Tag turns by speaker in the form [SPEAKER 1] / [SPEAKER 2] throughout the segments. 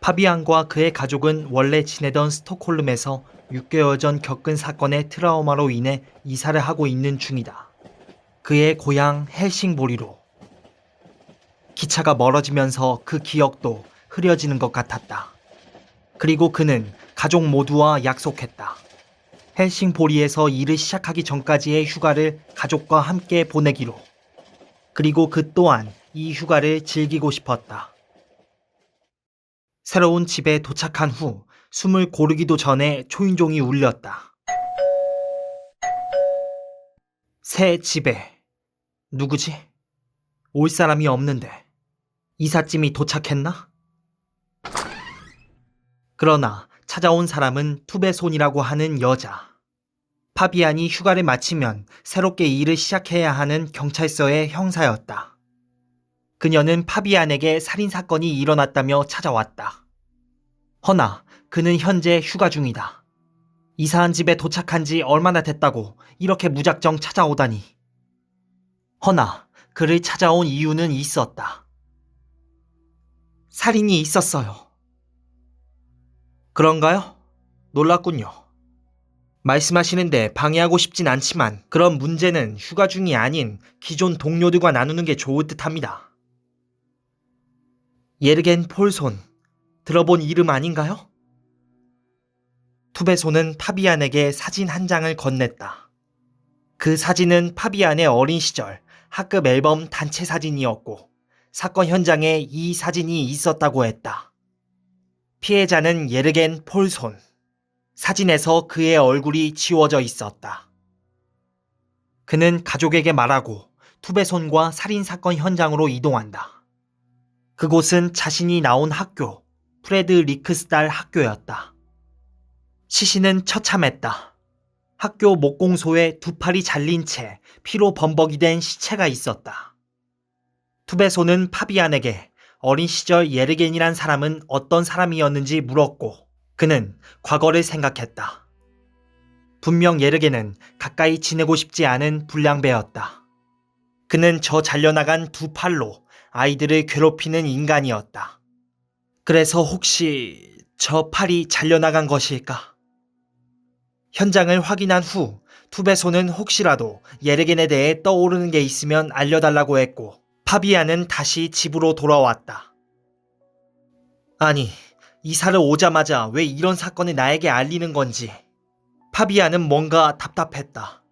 [SPEAKER 1] 파비안과 그의 가족은 원래 지내던 스톡홀름에서 6개월 전 겪은 사건의 트라우마로 인해 이사를 하고 있는 중이다. 그의 고향 헬싱보리로. 기차가 멀어지면서 그 기억도 흐려지는 것 같았다. 그리고 그는 가족 모두와 약속했다. 헬싱보리에서 일을 시작하기 전까지의 휴가를 가족과 함께 보내기로. 그리고 그 또한 이 휴가를 즐기고 싶었다. 새로운 집에 도착한 후 숨을 고르기도 전에 초인종이 울렸다. 새 집에 누구지? 올 사람이 없는데 이삿짐이 도착했나? 그러나 찾아온 사람은 투베손이라고 하는 여자. 파비안이 휴가를 마치면 새롭게 일을 시작해야 하는 경찰서의 형사였다. 그녀는 파비안에게 살인사건이 일어났다며 찾아왔다. 허나 그는 현재 휴가 중이다. 이사한 집에 도착한 지 얼마나 됐다고 이렇게 무작정 찾아오다니. 허나 그를 찾아온 이유는 있었다. 살인이 있었어요. 그런가요? 놀랐군요. 말씀하시는데 방해하고 싶진 않지만 그런 문제는 휴가 중이 아닌 기존 동료들과 나누는 게 좋을 듯합니다. 예르겐 폴손, 들어본 이름 아닌가요? 투베손은 파비안에게 사진 한 장을 건넸다. 그 사진은 파비안의 어린 시절 학급 앨범 단체 사진이었고 사건 현장에 이 사진이 있었다고 했다. 피해자는 예르겐 폴손. 사진에서 그의 얼굴이 지워져 있었다. 그는 가족에게 말하고 투베손과 살인사건 현장으로 이동한다. 그곳은 자신이 나온 학교, 프레드 리크스달 학교였다. 시신은 처참했다. 학교 목공소에 두 팔이 잘린 채 피로 범벅이 된 시체가 있었다. 투베손은 파비안에게 어린 시절 예르겐이란 사람은 어떤 사람이었는지 물었고 그는 과거를 생각했다. 분명 예르겐은 가까이 지내고 싶지 않은 불량배였다. 그는 저 잘려나간 두 팔로 아이들을 괴롭히는 인간이었다. 그래서 혹시 저 팔이 잘려나간 것일까? 현장을 확인한 후 투베손은 혹시라도 예르겐에 대해 떠오르는 게 있으면 알려달라고 했고 파비안은 다시 집으로 돌아왔다. 아니, 이사를 오자마자 왜 이런 사건을 나에게 알리는 건지 파비안은 뭔가 답답했다.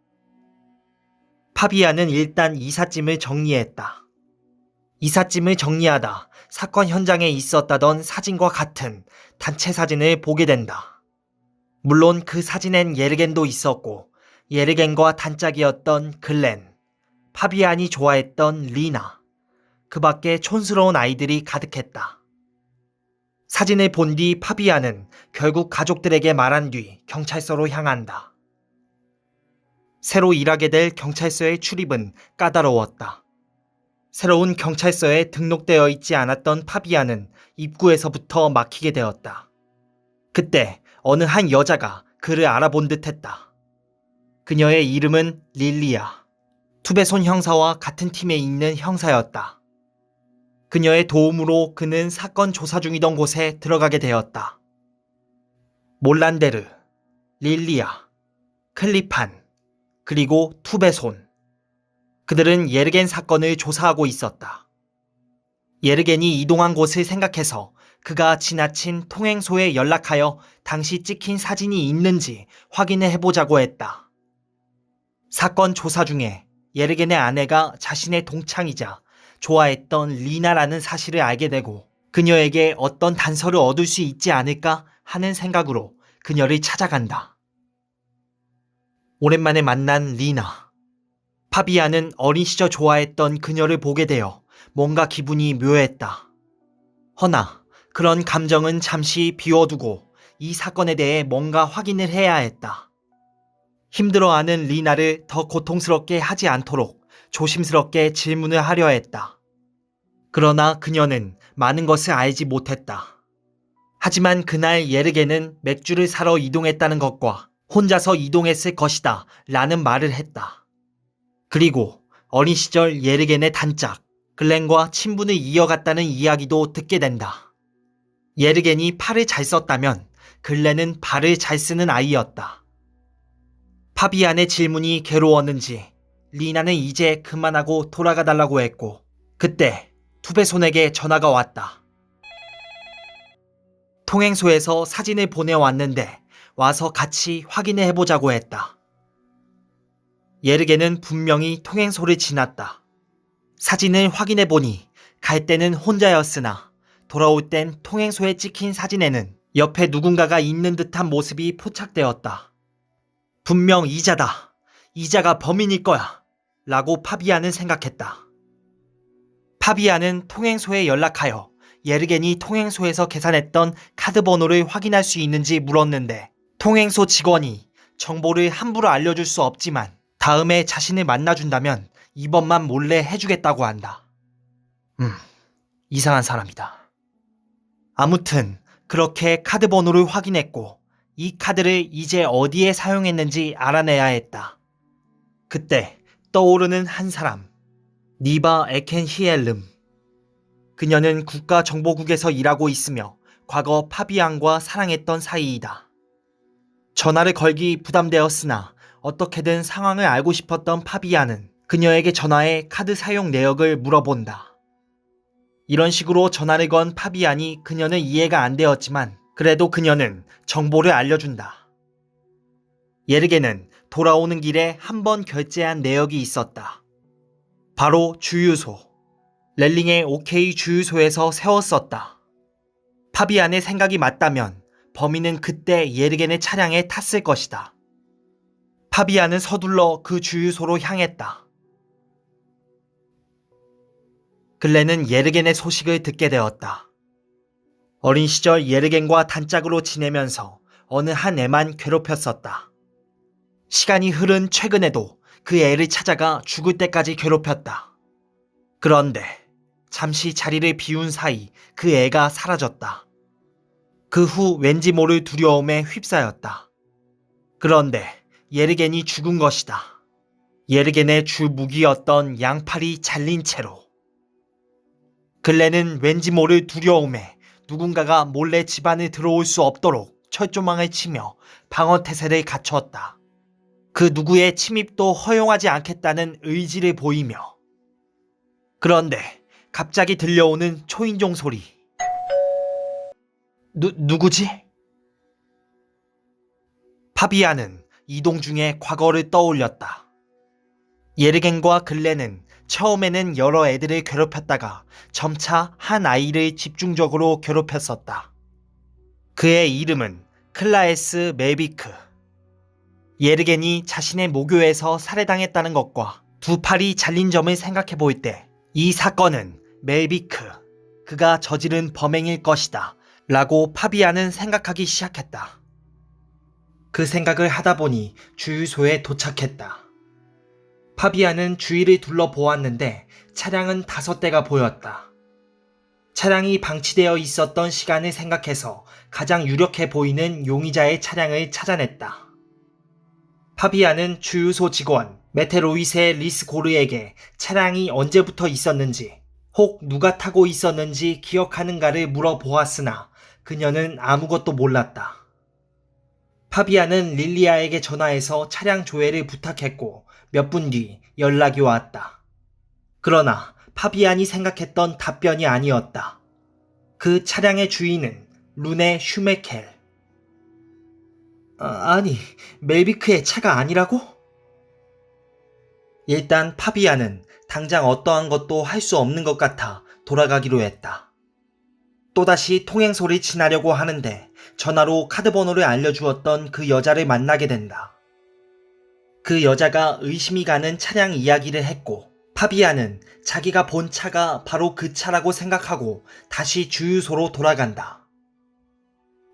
[SPEAKER 1] 파비안은 일단 이삿짐을 정리했다. 이삿짐을 정리하다 사건 현장에 있었다던 사진과 같은 단체 사진을 보게 된다. 물론 그 사진엔 예르겐도 있었고 예르겐과 단짝이었던 글렌, 파비안이 좋아했던 리나, 그 밖에 촌스러운 아이들이 가득했다. 사진을 본 뒤 파비안은 결국 가족들에게 말한 뒤 경찰서로 향한다. 새로 일하게 될 경찰서의 출입은 까다로웠다. 새로운 경찰서에 등록되어 있지 않았던 파비안은 입구에서부터 막히게 되었다. 그때 어느 한 여자가 그를 알아본 듯했다. 그녀의 이름은 릴리아. 투베손 형사와 같은 팀에 있는 형사였다. 그녀의 도움으로 그는 사건 조사 중이던 곳에 들어가게 되었다. 몰란데르, 릴리아, 클리판, 그리고 투베손. 그들은 예르겐 사건을 조사하고 있었다. 예르겐이 이동한 곳을 생각해서 그가 지나친 통행소에 연락하여 당시 찍힌 사진이 있는지 확인을 해보자고 했다. 사건 조사 중에 예르겐의 아내가 자신의 동창이자 좋아했던 리나라는 사실을 알게 되고 그녀에게 어떤 단서를 얻을 수 있지 않을까 하는 생각으로 그녀를 찾아간다. 오랜만에 만난 리나. 파비안은 어린 시절 좋아했던 그녀를 보게 되어 뭔가 기분이 묘했다. 허나 그런 감정은 잠시 비워두고 이 사건에 대해 뭔가 확인을 해야 했다. 힘들어하는 리나를 더 고통스럽게 하지 않도록 조심스럽게 질문을 하려 했다. 그러나 그녀는 많은 것을 알지 못했다. 하지만 그날 예르겐은 맥주를 사러 이동했다는 것과 혼자서 이동했을 것이다 라는 말을 했다. 그리고 어린 시절 예르겐의 단짝, 글렌과 친분을 이어갔다는 이야기도 듣게 된다. 예르겐이 팔을 잘 썼다면 글렌은 발을 잘 쓰는 아이였다. 파비안의 질문이 괴로웠는지 리나는 이제 그만하고 돌아가 달라고 했고, 그때 투베손에게 전화가 왔다. 통행소에서 사진을 보내왔는데 와서 같이 확인해 해보자고 했다. 예르겐은 분명히 통행소를 지났다. 사진을 확인해 보니 갈 때는 혼자였으나 돌아올 땐 통행소에 찍힌 사진에는 옆에 누군가가 있는 듯한 모습이 포착되었다. 분명 이자다. 이자가 범인일 거야. 라고 파비안은 생각했다. 파비안은 통행소에 연락하여 예르겐이 통행소에서 계산했던 카드 번호를 확인할 수 있는지 물었는데, 통행소 직원이 정보를 함부로 알려줄 수 없지만 다음에 자신을 만나준다면 이번만 몰래 해주겠다고 한다. 이상한 사람이다. 아무튼 그렇게 카드 번호를 확인했고 이 카드를 이제 어디에 사용했는지 알아내야 했다. 그때 떠오르는 한 사람, 니바 에켄히엘름. 그녀는 국가정보국에서 일하고 있으며 과거 파비안과 사랑했던 사이이다. 전화를 걸기 부담되었으나 어떻게든 상황을 알고 싶었던 파비안은 그녀에게 전화해 카드 사용 내역을 물어본다. 이런 식으로 전화를 건 파비안이 그녀는 이해가 안 되었지만 그래도 그녀는 정보를 알려준다. 예르겐은 돌아오는 길에 한 번 결제한 내역이 있었다. 바로 주유소. 렐링의 OK 주유소에서 세웠었다. 파비안의 생각이 맞다면 범인은 그때 예르겐의 차량에 탔을 것이다. 파비안은 서둘러 그 주유소로 향했다. 글렌은 예르겐의 소식을 듣게 되었다. 어린 시절 예르겐과 단짝으로 지내면서 어느 한 애만 괴롭혔었다. 시간이 흐른 최근에도 그 애를 찾아가 죽을 때까지 괴롭혔다. 그런데 잠시 자리를 비운 사이 그 애가 사라졌다. 그 후 왠지 모를 두려움에 휩싸였다. 그런데 예르겐이 죽은 것이다. 예르겐의 주 무기였던 양팔이 잘린 채로. 글렌은 왠지 모를 두려움에 누군가가 몰래 집안에 들어올 수 없도록 철조망을 치며 방어태세를 갖추었다. 그 누구의 침입도 허용하지 않겠다는 의지를 보이며. 그런데 갑자기 들려오는 초인종 소리. 누구지? 파비안은 이동 중에 과거를 떠올렸다. 예르겐과 글렌은 처음에는 여러 애들을 괴롭혔다가 점차 한 아이를 집중적으로 괴롭혔었다. 그의 이름은 클라에스 멜비크. 예르겐이 자신의 모교에서 살해당했다는 것과 두 팔이 잘린 점을 생각해 볼 때 이 사건은 멜비크, 그가 저지른 범행일 것이다 라고 파비안은 생각하기 시작했다. 그 생각을 하다 보니 주유소에 도착했다. 파비안은 주위를 둘러보았는데 차량은 5대가 보였다. 차량이 방치되어 있었던 시간을 생각해서 가장 유력해 보이는 용의자의 차량을 찾아냈다. 파비안은 주유소 직원 메테로이세 리스고르에게 차량이 언제부터 있었는지, 혹 누가 타고 있었는지 기억하는가를 물어보았으나 그녀는 아무것도 몰랐다. 파비안은 릴리아에게 전화해서 차량 조회를 부탁했고 몇 분 뒤 연락이 왔다. 그러나 파비안이 생각했던 답변이 아니었다. 그 차량의 주인은 루네 슈메켈. 아니, 멜비크의 차가 아니라고? 일단 파비안은 당장 어떠한 것도 할 수 없는 것 같아 돌아가기로 했다. 또다시 통행소를 지나려고 하는데 전화로 카드 번호를 알려주었던 그 여자를 만나게 된다. 그 여자가 의심이 가는 차량 이야기를 했고 파비안은 자기가 본 차가 바로 그 차라고 생각하고 다시 주유소로 돌아간다.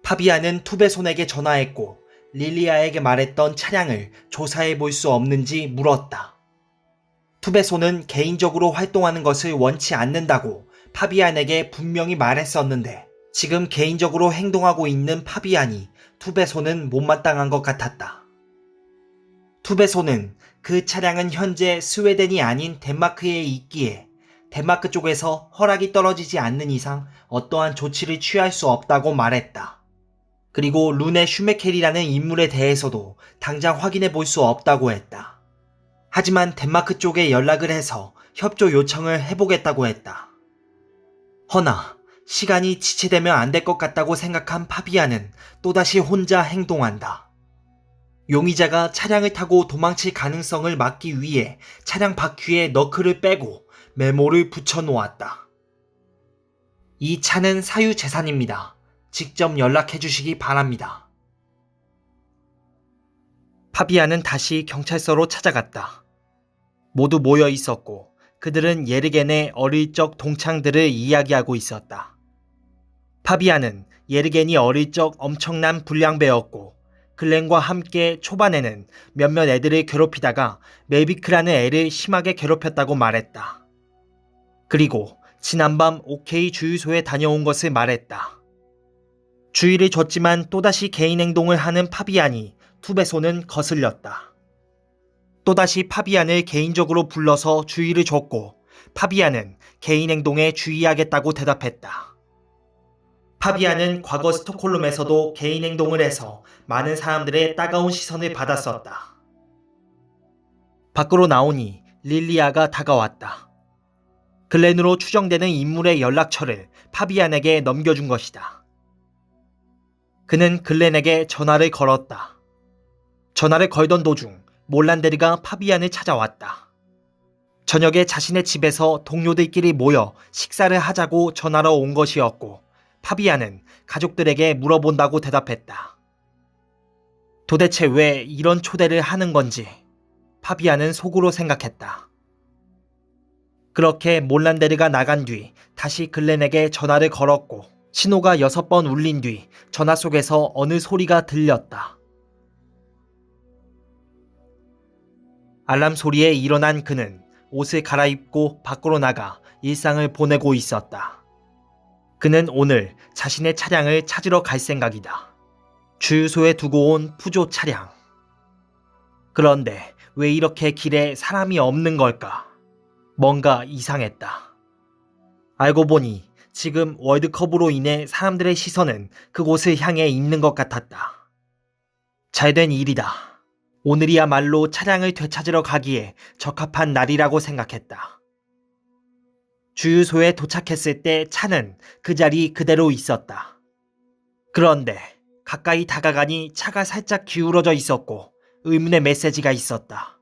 [SPEAKER 1] 파비안은 투베손에게 전화했고 릴리아에게 말했던 차량을 조사해 볼 수 없는지 물었다. 투베손은 개인적으로 활동하는 것을 원치 않는다고 파비안에게 분명히 말했었는데 지금 개인적으로 행동하고 있는 파비안이 투베손은 못마땅한 것 같았다. 투베소는 그 차량은 현재 스웨덴이 아닌 덴마크에 있기에 덴마크 쪽에서 허락이 떨어지지 않는 이상 어떠한 조치를 취할 수 없다고 말했다. 그리고 루네 슈메켈이라는 인물에 대해서도 당장 확인해 볼 수 없다고 했다. 하지만 덴마크 쪽에 연락을 해서 협조 요청을 해보겠다고 했다. 허나 시간이 지체되면 안 될 것 같다고 생각한 파비아는 또다시 혼자 행동한다. 용의자가 차량을 타고 도망칠 가능성을 막기 위해 차량 바퀴에 너클을 빼고 메모를 붙여 놓았다. 이 차는 사유재산입니다. 직접 연락해 주시기 바랍니다. 파비아는 다시 경찰서로 찾아갔다. 모두 모여 있었고 그들은 예르겐의 어릴 적 동창들을 이야기하고 있었다. 파비아는 예르겐이 어릴 적 엄청난 불량배였고 글렌과 함께 초반에는 몇몇 애들을 괴롭히다가 멜비크라는 애를 심하게 괴롭혔다고 말했다. 그리고 지난밤 오케이 주유소에 다녀온 것을 말했다. 주의를 줬지만 또다시 개인 행동을 하는 파비안이 투베소는 거슬렸다. 또다시 파비안을 개인적으로 불러서 주의를 줬고 파비안은 개인 행동에 주의하겠다고 대답했다. 파비안은 과거 스톡홀름에서도 개인 행동을 해서 많은 사람들의 따가운 시선을 받았었다. 밖으로 나오니 릴리아가 다가왔다. 글렌으로 추정되는 인물의 연락처를 파비안에게 넘겨준 것이다. 그는 글렌에게 전화를 걸었다. 전화를 걸던 도중 몰란데르가 파비안을 찾아왔다. 저녁에 자신의 집에서 동료들끼리 모여 식사를 하자고 전화로 온 것이었고 파비안은 가족들에게 물어본다고 대답했다. 도대체 왜 이런 초대를 하는 건지 파비안은 속으로 생각했다. 그렇게 몰란데르가 나간 뒤 다시 글렌에게 전화를 걸었고 신호가 6번 울린 뒤 전화 속에서 어느 소리가 들렸다. 알람 소리에 일어난 그는 옷을 갈아입고 밖으로 나가 일상을 보내고 있었다. 그는 오늘 자신의 차량을 찾으러 갈 생각이다. 주유소에 두고 온 푸조 차량. 그런데 왜 이렇게 길에 사람이 없는 걸까? 뭔가 이상했다. 알고 보니 지금 월드컵으로 인해 사람들의 시선은 그곳을 향해 있는 것 같았다. 잘된 일이다. 오늘이야말로 차량을 되찾으러 가기에 적합한 날이라고 생각했다. 주유소에 도착했을 때 차는 그 자리 그대로 있었다. 그런데 가까이 다가가니 차가 살짝 기울어져 있었고 의문의 메시지가 있었다.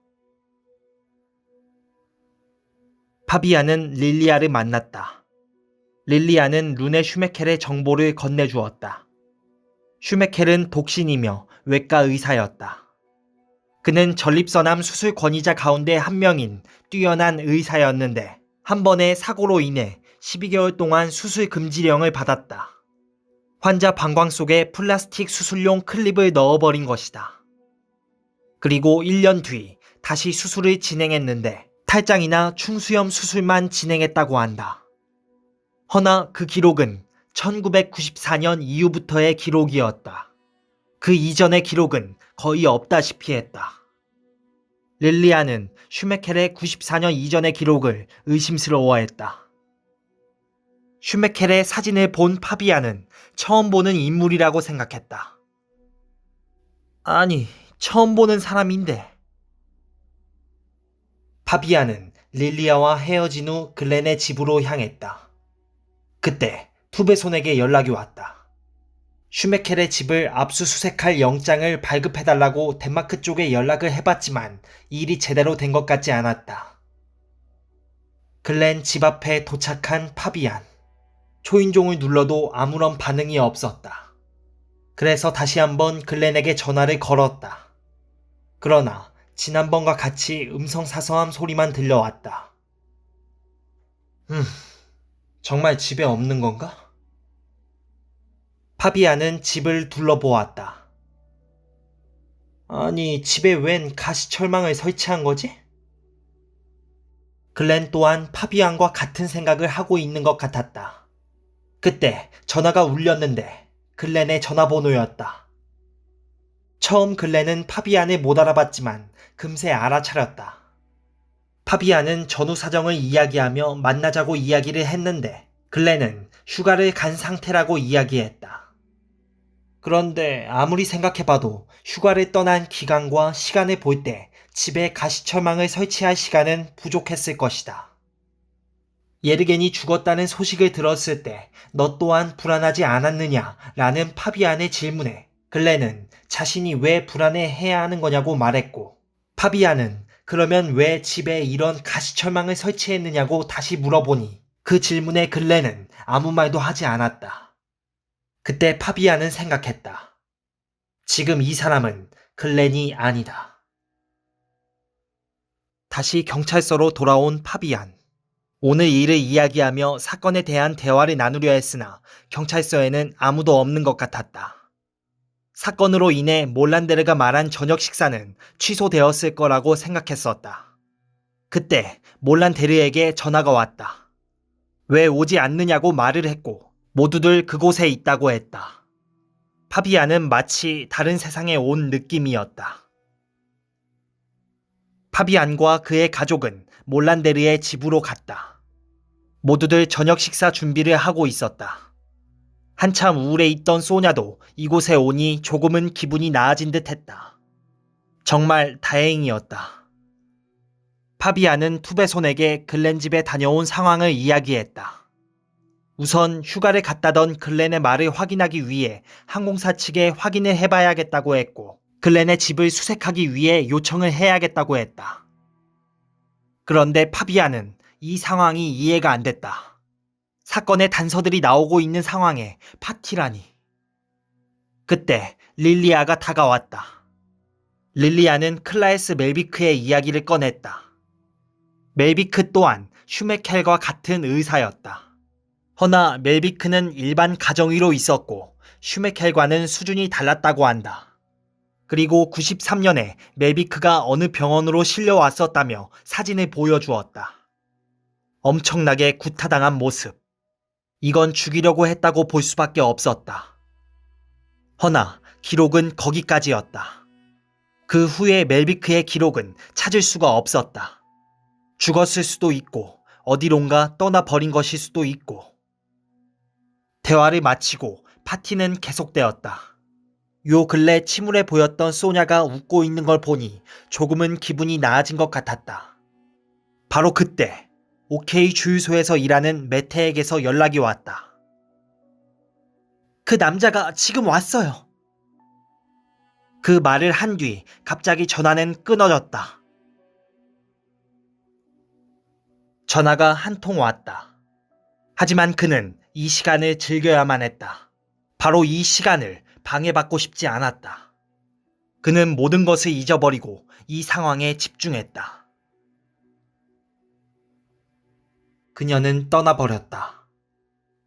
[SPEAKER 1] 파비아는 릴리아를 만났다. 릴리아는 루네 슈메켈의 정보를 건네주었다. 슈메켈은 독신이며 외과 의사였다. 그는 전립선암 수술 권위자 가운데 한 명인 뛰어난 의사였는데 한 번의 사고로 인해 12개월 동안 수술 금지령을 받았다. 환자 방광 속에 플라스틱 수술용 클립을 넣어버린 것이다. 그리고 1년 뒤 다시 수술을 진행했는데 탈장이나 충수염 수술만 진행했다고 한다. 허나 그 기록은 1994년 이후부터의 기록이었다. 그 이전의 기록은 거의 없다시피 했다. 릴리아는 슈메켈의 94년 이전의 기록을 의심스러워했다. 슈메켈의 사진을 본 파비아는 처음 보는 인물이라고 생각했다. 아니, 처음 보는 사람인데. 파비아는 릴리아와 헤어진 후 글렌의 집으로 향했다. 그때 투베손에게 연락이 왔다. 슈메켈의 집을 압수수색할 영장을 발급해달라고 덴마크 쪽에 연락을 해봤지만 일이 제대로 된 것 같지 않았다. 글렌 집 앞에 도착한 파비안. 초인종을 눌러도 아무런 반응이 없었다. 그래서 다시 한번 글렌에게 전화를 걸었다. 그러나 지난번과 같이 음성사서함 소리만 들려왔다. 정말 집에 없는 건가? 파비아는 집을 둘러보았다. 아니, 집에 웬 가시철망을 설치한 거지? 글렌 또한 파비안과 같은 생각을 하고 있는 것 같았다. 그때 전화가 울렸는데 글렌의 전화번호였다. 처음 글렌은 파비안을 못 알아봤지만 금세 알아차렸다. 파비안은 전후 사정을 이야기하며 만나자고 이야기를 했는데 글렌은 휴가를 간 상태라고 이야기했다. 그런데 아무리 생각해봐도 휴가를 떠난 기간과 시간을 볼 때 집에 가시철망을 설치할 시간은 부족했을 것이다. 예르겐이 죽었다는 소식을 들었을 때 너 또한 불안하지 않았느냐? 라는 파비안의 질문에 글렌은 자신이 왜 불안해해야 하는 거냐고 말했고 파비안은 그러면 왜 집에 이런 가시철망을 설치했느냐고 다시 물어보니 그 질문에 글렌은 아무 말도 하지 않았다. 그때 파비안은 생각했다. 지금 이 사람은 글렌이 아니다. 다시 경찰서로 돌아온 파비안. 오늘 일을 이야기하며 사건에 대한 대화를 나누려 했으나 경찰서에는 아무도 없는 것 같았다. 사건으로 인해 몰란데르가 말한 저녁 식사는 취소되었을 거라고 생각했었다. 그때 몰란데르에게 전화가 왔다. 왜 오지 않느냐고 말을 했고 모두들 그곳에 있다고 했다. 파비안은 마치 다른 세상에 온 느낌이었다. 파비안과 그의 가족은 몰란데르의 집으로 갔다. 모두들 저녁 식사 준비를 하고 있었다. 한참 우울해 있던 소냐도 이곳에 오니 조금은 기분이 나아진 듯 했다. 정말 다행이었다. 파비안은 투베손에게 글렌 집에 다녀온 상황을 이야기했다. 우선 휴가를 갔다던 글렌의 말을 확인하기 위해 항공사 측에 확인을 해봐야겠다고 했고 글렌의 집을 수색하기 위해 요청을 해야겠다고 했다. 그런데 파비안은 이 상황이 이해가 안 됐다. 사건의 단서들이 나오고 있는 상황에 파티라니. 그때 릴리아가 다가왔다. 릴리아는 클라에스 멜비크의 이야기를 꺼냈다. 멜비크 또한 슈메켈과 같은 의사였다. 허나 멜비크는 일반 가정의로 있었고 슈메켈과는 수준이 달랐다고 한다. 그리고 93년에 멜비크가 어느 병원으로 실려왔었다며 사진을 보여주었다. 엄청나게 구타당한 모습. 이건 죽이려고 했다고 볼 수밖에 없었다. 허나 기록은 거기까지였다. 그 후에 멜비크의 기록은 찾을 수가 없었다. 죽었을 수도 있고 어디론가 떠나버린 것일 수도 있고. 대화를 마치고 파티는 계속되었다. 요 근래 침울해 보였던 소냐가 웃고 있는 걸 보니 조금은 기분이 나아진 것 같았다. 바로 그때 OK 주유소에서 일하는 메테에게서 연락이 왔다. 그 남자가 지금 왔어요. 그 말을 한 뒤 갑자기 전화는 끊어졌다. 전화가 한 통 왔다. 하지만 그는 이 시간을 즐겨야만 했다. 바로 이 시간을 방해받고 싶지 않았다. 그는 모든 것을 잊어버리고 이 상황에 집중했다. 그녀는 떠나버렸다.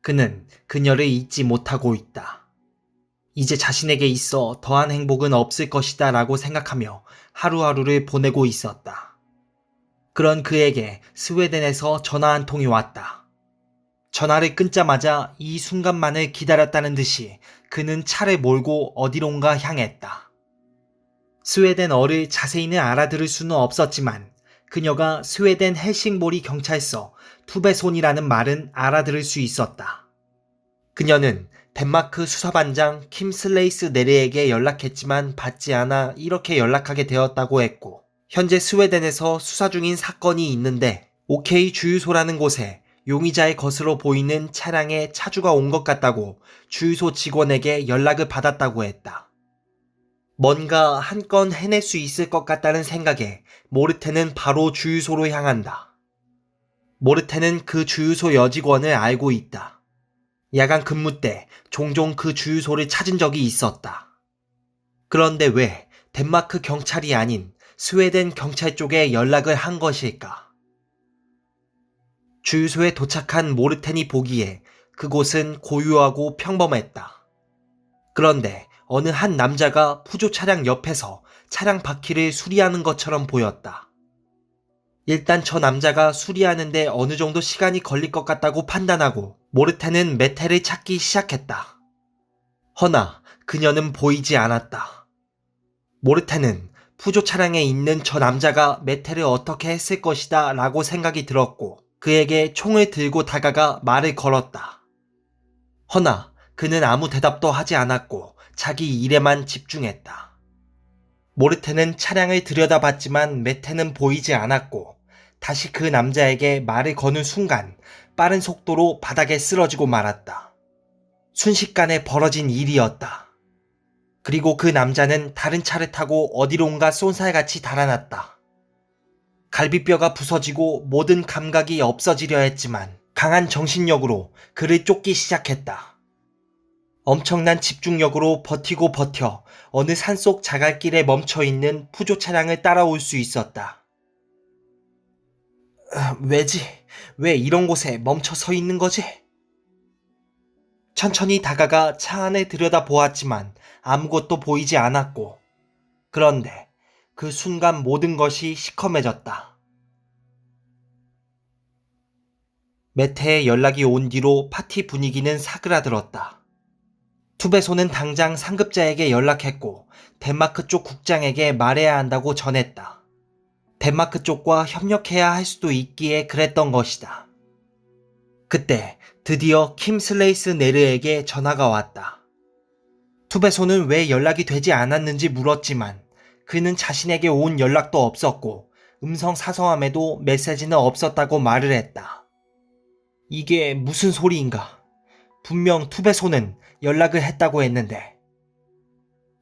[SPEAKER 1] 그는 그녀를 잊지 못하고 있다. 이제 자신에게 있어 더한 행복은 없을 것이다 라고 생각하며 하루하루를 보내고 있었다. 그런 그에게 스웨덴에서 전화 한 통이 왔다. 전화를 끊자마자 이 순간만을 기다렸다는 듯이 그는 차를 몰고 어디론가 향했다. 스웨덴어를 자세히는 알아들을 수는 없었지만 그녀가 스웨덴 헬싱보리 경찰서 투베손이라는 말은 알아들을 수 있었다. 그녀는 덴마크 수사반장 킴 슬레이스 네레에게 연락했지만 받지 않아 이렇게 연락하게 되었다고 했고 현재 스웨덴에서 수사 중인 사건이 있는데 OK 주유소라는 곳에 용의자의 것으로 보이는 차량에 차주가 온 것 같다고 주유소 직원에게 연락을 받았다고 했다. 뭔가 한 건 해낼 수 있을 것 같다는 생각에 모르테는 바로 주유소로 향한다. 모르테는 그 주유소 여직원을 알고 있다. 야간 근무 때 종종 그 주유소를 찾은 적이 있었다. 그런데 왜 덴마크 경찰이 아닌 스웨덴 경찰 쪽에 연락을 한 것일까? 주유소에 도착한 모르텐이 보기에 그곳은 고요하고 평범했다. 그런데 어느 한 남자가 푸조 차량 옆에서 차량 바퀴를 수리하는 것처럼 보였다. 일단 저 남자가 수리하는데 어느 정도 시간이 걸릴 것 같다고 판단하고 모르텐은 메테를 찾기 시작했다. 허나 그녀는 보이지 않았다. 모르테는 푸조 차량에 있는 저 남자가 메테를 어떻게 했을 것이다 라고 생각이 들었고 그에게 총을 들고 다가가 말을 걸었다. 허나 그는 아무 대답도 하지 않았고 자기 일에만 집중했다. 모르테는 차량을 들여다봤지만 메테는 보이지 않았고 다시 그 남자에게 말을 거는 순간 빠른 속도로 바닥에 쓰러지고 말았다. 순식간에 벌어진 일이었다. 그리고 그 남자는 다른 차를 타고 어디론가 쏜살같이 달아났다. 갈비뼈가 부서지고 모든 감각이 없어지려 했지만 강한 정신력으로 그를 쫓기 시작했다. 엄청난 집중력으로 버티고 버텨 어느 산속 자갈길에 멈춰있는 푸조 차량을 따라올 수 있었다. 왜지? 왜 이런 곳에 멈춰 서 있는 거지? 천천히 다가가 차 안을 들여다보았지만 아무것도 보이지 않았고 그런데 그 순간 모든 것이 시커매졌다. 메테에 연락이 온 뒤로 파티 분위기는 사그라들었다. 투베소는 당장 상급자에게 연락했고 덴마크 쪽 국장에게 말해야 한다고 전했다. 덴마크 쪽과 협력해야 할 수도 있기에 그랬던 것이다. 그때 드디어 킴 슬레이스 네르에게 전화가 왔다. 투베소는 왜 연락이 되지 않았는지 물었지만 그는 자신에게 온 연락도 없었고 음성 사서함에도 메시지는 없었다고 말을 했다. 이게 무슨 소리인가? 분명 투베소는 연락을 했다고 했는데.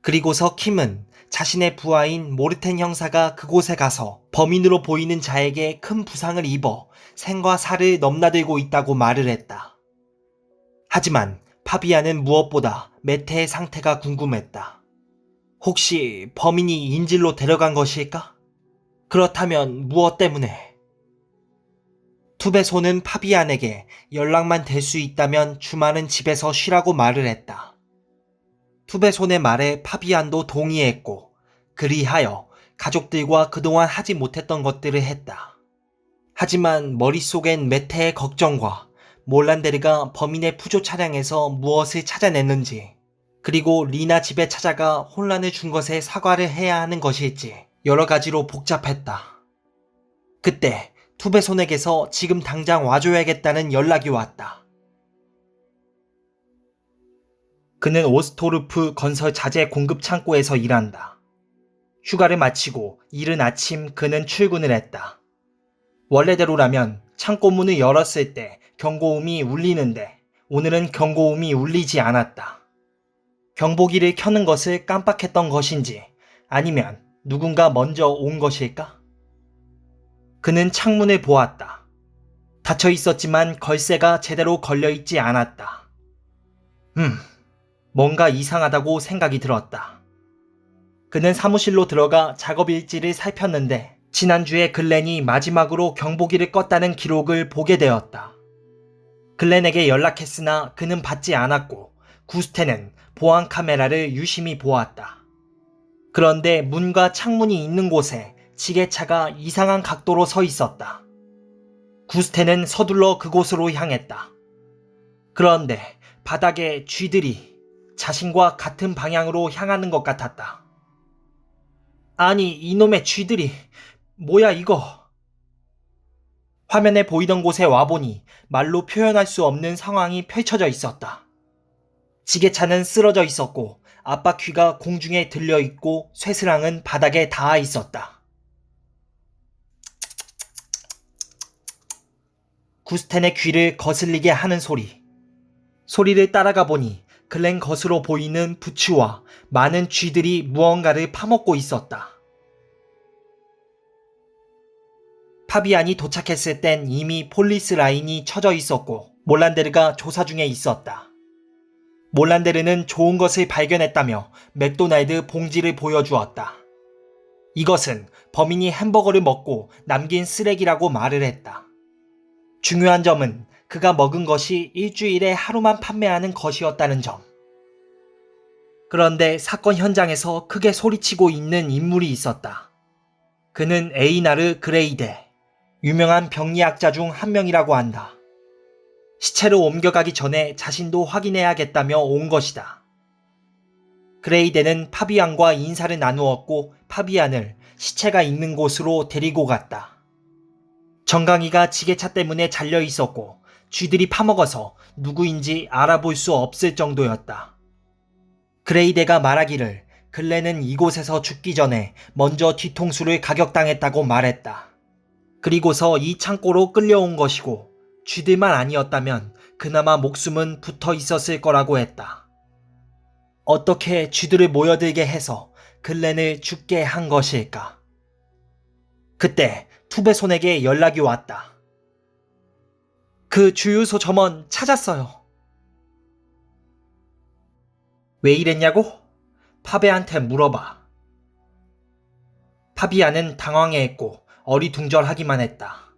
[SPEAKER 1] 그리고서 킴은 자신의 부하인 모르텐 형사가 그곳에 가서 범인으로 보이는 자에게 큰 부상을 입어 생과 사를 넘나들고 있다고 말을 했다. 하지만 파비아는 무엇보다 메테의 상태가 궁금했다. 혹시 범인이 인질로 데려간 것일까? 그렇다면 무엇 때문에? 투베소는 파비안에게 연락만 될 수 있다면 주말은 집에서 쉬라고 말을 했다. 투베손의 말에 파비안도 동의했고 그리하여 가족들과 그동안 하지 못했던 것들을 했다. 하지만 머릿속엔 메테의 걱정과 몰란데르가 범인의 푸조 차량에서 무엇을 찾아냈는지 그리고 리나 집에 찾아가 혼란을 준 것에 사과를 해야 하는 것일지 여러 가지로 복잡했다. 그때 투베손에게서 지금 당장 와줘야겠다는 연락이 왔다. 그는 오스토르프 건설 자재 공급 창고에서 일한다. 휴가를 마치고 이른 아침 그는 출근을 했다. 원래대로라면 창고 문을 열었을 때 경고음이 울리는데 오늘은 경고음이 울리지 않았다. 경보기를 켜는 것을 깜빡했던 것인지 아니면 누군가 먼저 온 것일까? 그는 창문을 보았다. 닫혀 있었지만 걸쇠가 제대로 걸려있지 않았다. 뭔가 이상하다고 생각이 들었다. 그는 사무실로 들어가 작업 일지를 살폈는데 지난주에 글렌이 마지막으로 경보기를 껐다는 기록을 보게 되었다. 글렌에게 연락했으나 그는 받지 않았고 구스테는 보안 카메라를 유심히 보았다. 그런데 문과 창문이 있는 곳에 지게차가 이상한 각도로 서 있었다. 구스테는 서둘러 그곳으로 향했다. 그런데 바닥에 쥐들이 자신과 같은 방향으로 향하는 것 같았다. 아니, 이놈의 쥐들이 뭐야 이거? 화면에 보이던 곳에 와보니 말로 표현할 수 없는 상황이 펼쳐져 있었다. 지게차는 쓰러져 있었고 앞바퀴가 공중에 들려있고 쇠스랑은 바닥에 닿아 있었다. 구스텐의 귀를 거슬리게 하는 소리. 소리를 따라가 보니 글렌 겉으로 보이는 부츠와 많은 쥐들이 무언가를 파먹고 있었다. 파비안이 도착했을 땐 이미 폴리스 라인이 쳐져 있었고 몰란데르가 조사 중에 있었다. 몰란데르는 좋은 것을 발견했다며 맥도날드 봉지를 보여주었다. 이것은 범인이 햄버거를 먹고 남긴 쓰레기라고 말을 했다. 중요한 점은 그가 먹은 것이 일주일에 하루만 판매하는 것이었다는 점. 그런데 사건 현장에서 크게 소리치고 있는 인물이 있었다. 그는 에이나르 그레이데, 유명한 병리학자 중 한 명이라고 한다. 시체로 옮겨가기 전에 자신도 확인해야겠다며 온 것이다. 그레이데는 파비안과 인사를 나누었고 파비안을 시체가 있는 곳으로 데리고 갔다. 정강이가 지게차 때문에 잘려 있었고 쥐들이 파먹어서 누구인지 알아볼 수 없을 정도였다. 그레이데가 말하기를 글렌은 이곳에서 죽기 전에 먼저 뒤통수를 가격당했다고 말했다. 그리고서 이 창고로 끌려온 것이고 쥐들만 아니었다면 그나마 목숨은 붙어 있었을 거라고 했다. 어떻게 쥐들을 모여들게 해서 글렌을 죽게 한 것일까? 그때 투베손에게 연락이 왔다. 그 주유소 점원 찾았어요. 왜 이랬냐고? 파베한테 물어봐. 파비안은 당황해했고 어리둥절하기만 했다.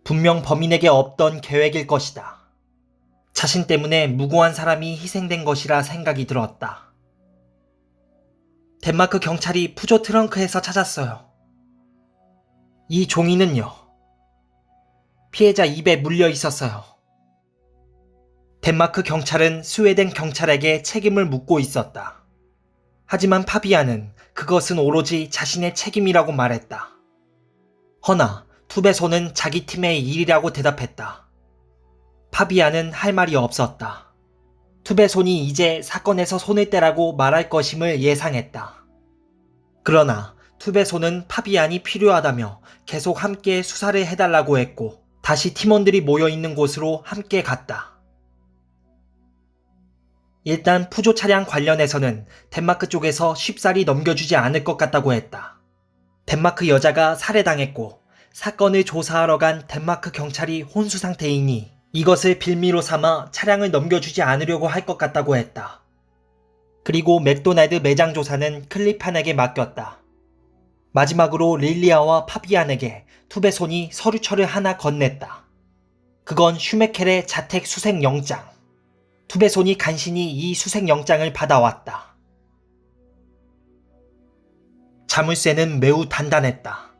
[SPEAKER 1] 분명 범인에게 없던 계획일 것이다. 자신 때문에 무고한 사람이 희생된 것이라 생각이 들었다. 덴마크 경찰이 푸조 트렁크에서 찾았어요. 이 종이는요? 피해자 입에 물려 있었어요. 덴마크 경찰은 스웨덴 경찰에게 책임을 묻고 있었다. 하지만 파비안은 그것은 오로지 자신의 책임이라고 말했다. 허나 투베소는 자기 팀의 일이라고 대답했다. 파비안은 할 말이 없었다. 투베손이 이제 사건에서 손을 떼라고 말할 것임을 예상했다. 그러나 투베손은 파비안이 필요하다며 계속 함께 수사를 해달라고 했고 다시 팀원들이 모여있는 곳으로 함께 갔다. 일단 푸조 차량 관련해서는 덴마크 쪽에서 쉽사리 넘겨주지 않을 것 같다고 했다. 덴마크 여자가 살해당했고 사건을 조사하러 간 덴마크 경찰이 혼수 상태이니 이것을 빌미로 삼아 차량을 넘겨주지 않으려고 할 것 같다고 했다. 그리고 맥도날드 매장 조사는 클리판에게 맡겼다. 마지막으로 릴리아와 파비안에게 투베손이 서류철을 하나 건넸다. 그건 슈메켈의 자택 수색영장. 투베손이 간신히 이 수색영장을 받아왔다. 자물쇠는 매우 단단했다.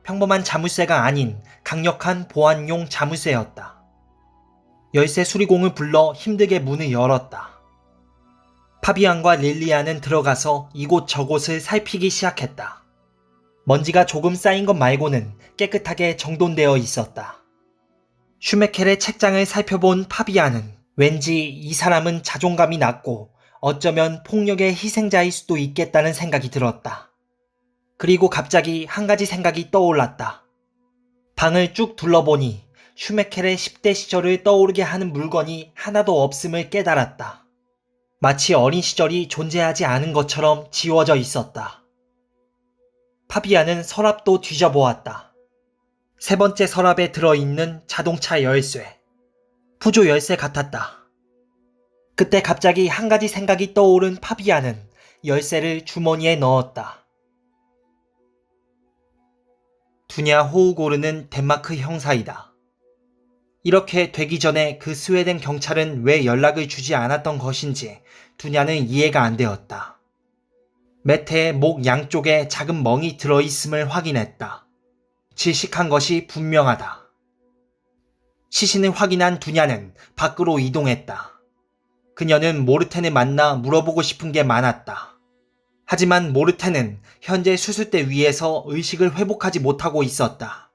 [SPEAKER 1] 평범한 자물쇠가 아닌 강력한 보안용 자물쇠였다. 열쇠 수리공을 불러 힘들게 문을 열었다. 파비안과 릴리아는 들어가서 이곳저곳을 살피기 시작했다. 먼지가 조금 쌓인 것 말고는 깨끗하게 정돈되어 있었다. 슈메켈의 책장을 살펴본 파비안은 왠지 이 사람은 자존감이 낮고 어쩌면 폭력의 희생자일 수도 있겠다는 생각이 들었다. 그리고 갑자기 한 가지 생각이 떠올랐다. 방을 쭉 둘러보니 슈메켈의 10대 시절을 떠오르게 하는 물건이 하나도 없음을 깨달았다. 마치 어린 시절이 존재하지 않은 것처럼 지워져 있었다. 파비안은 서랍도 뒤져보았다. 세 번째 서랍에 들어있는 자동차 열쇠. 푸조 열쇠 같았다. 그때 갑자기 한 가지 생각이 떠오른 파비안은 열쇠를 주머니에 넣었다. 두냐 호우고르는 덴마크 형사이다. 이렇게 되기 전에 그 스웨덴 경찰은 왜 연락을 주지 않았던 것인지 두냐는 이해가 안 되었다. 메테의 목 양쪽에 작은 멍이 들어있음을 확인했다. 질식한 것이 분명하다. 시신을 확인한 두냐는 밖으로 이동했다. 그녀는 모르텐을 만나 물어보고 싶은 게 많았다. 하지만 모르텐은 현재 수술대 위에서 의식을 회복하지 못하고 있었다.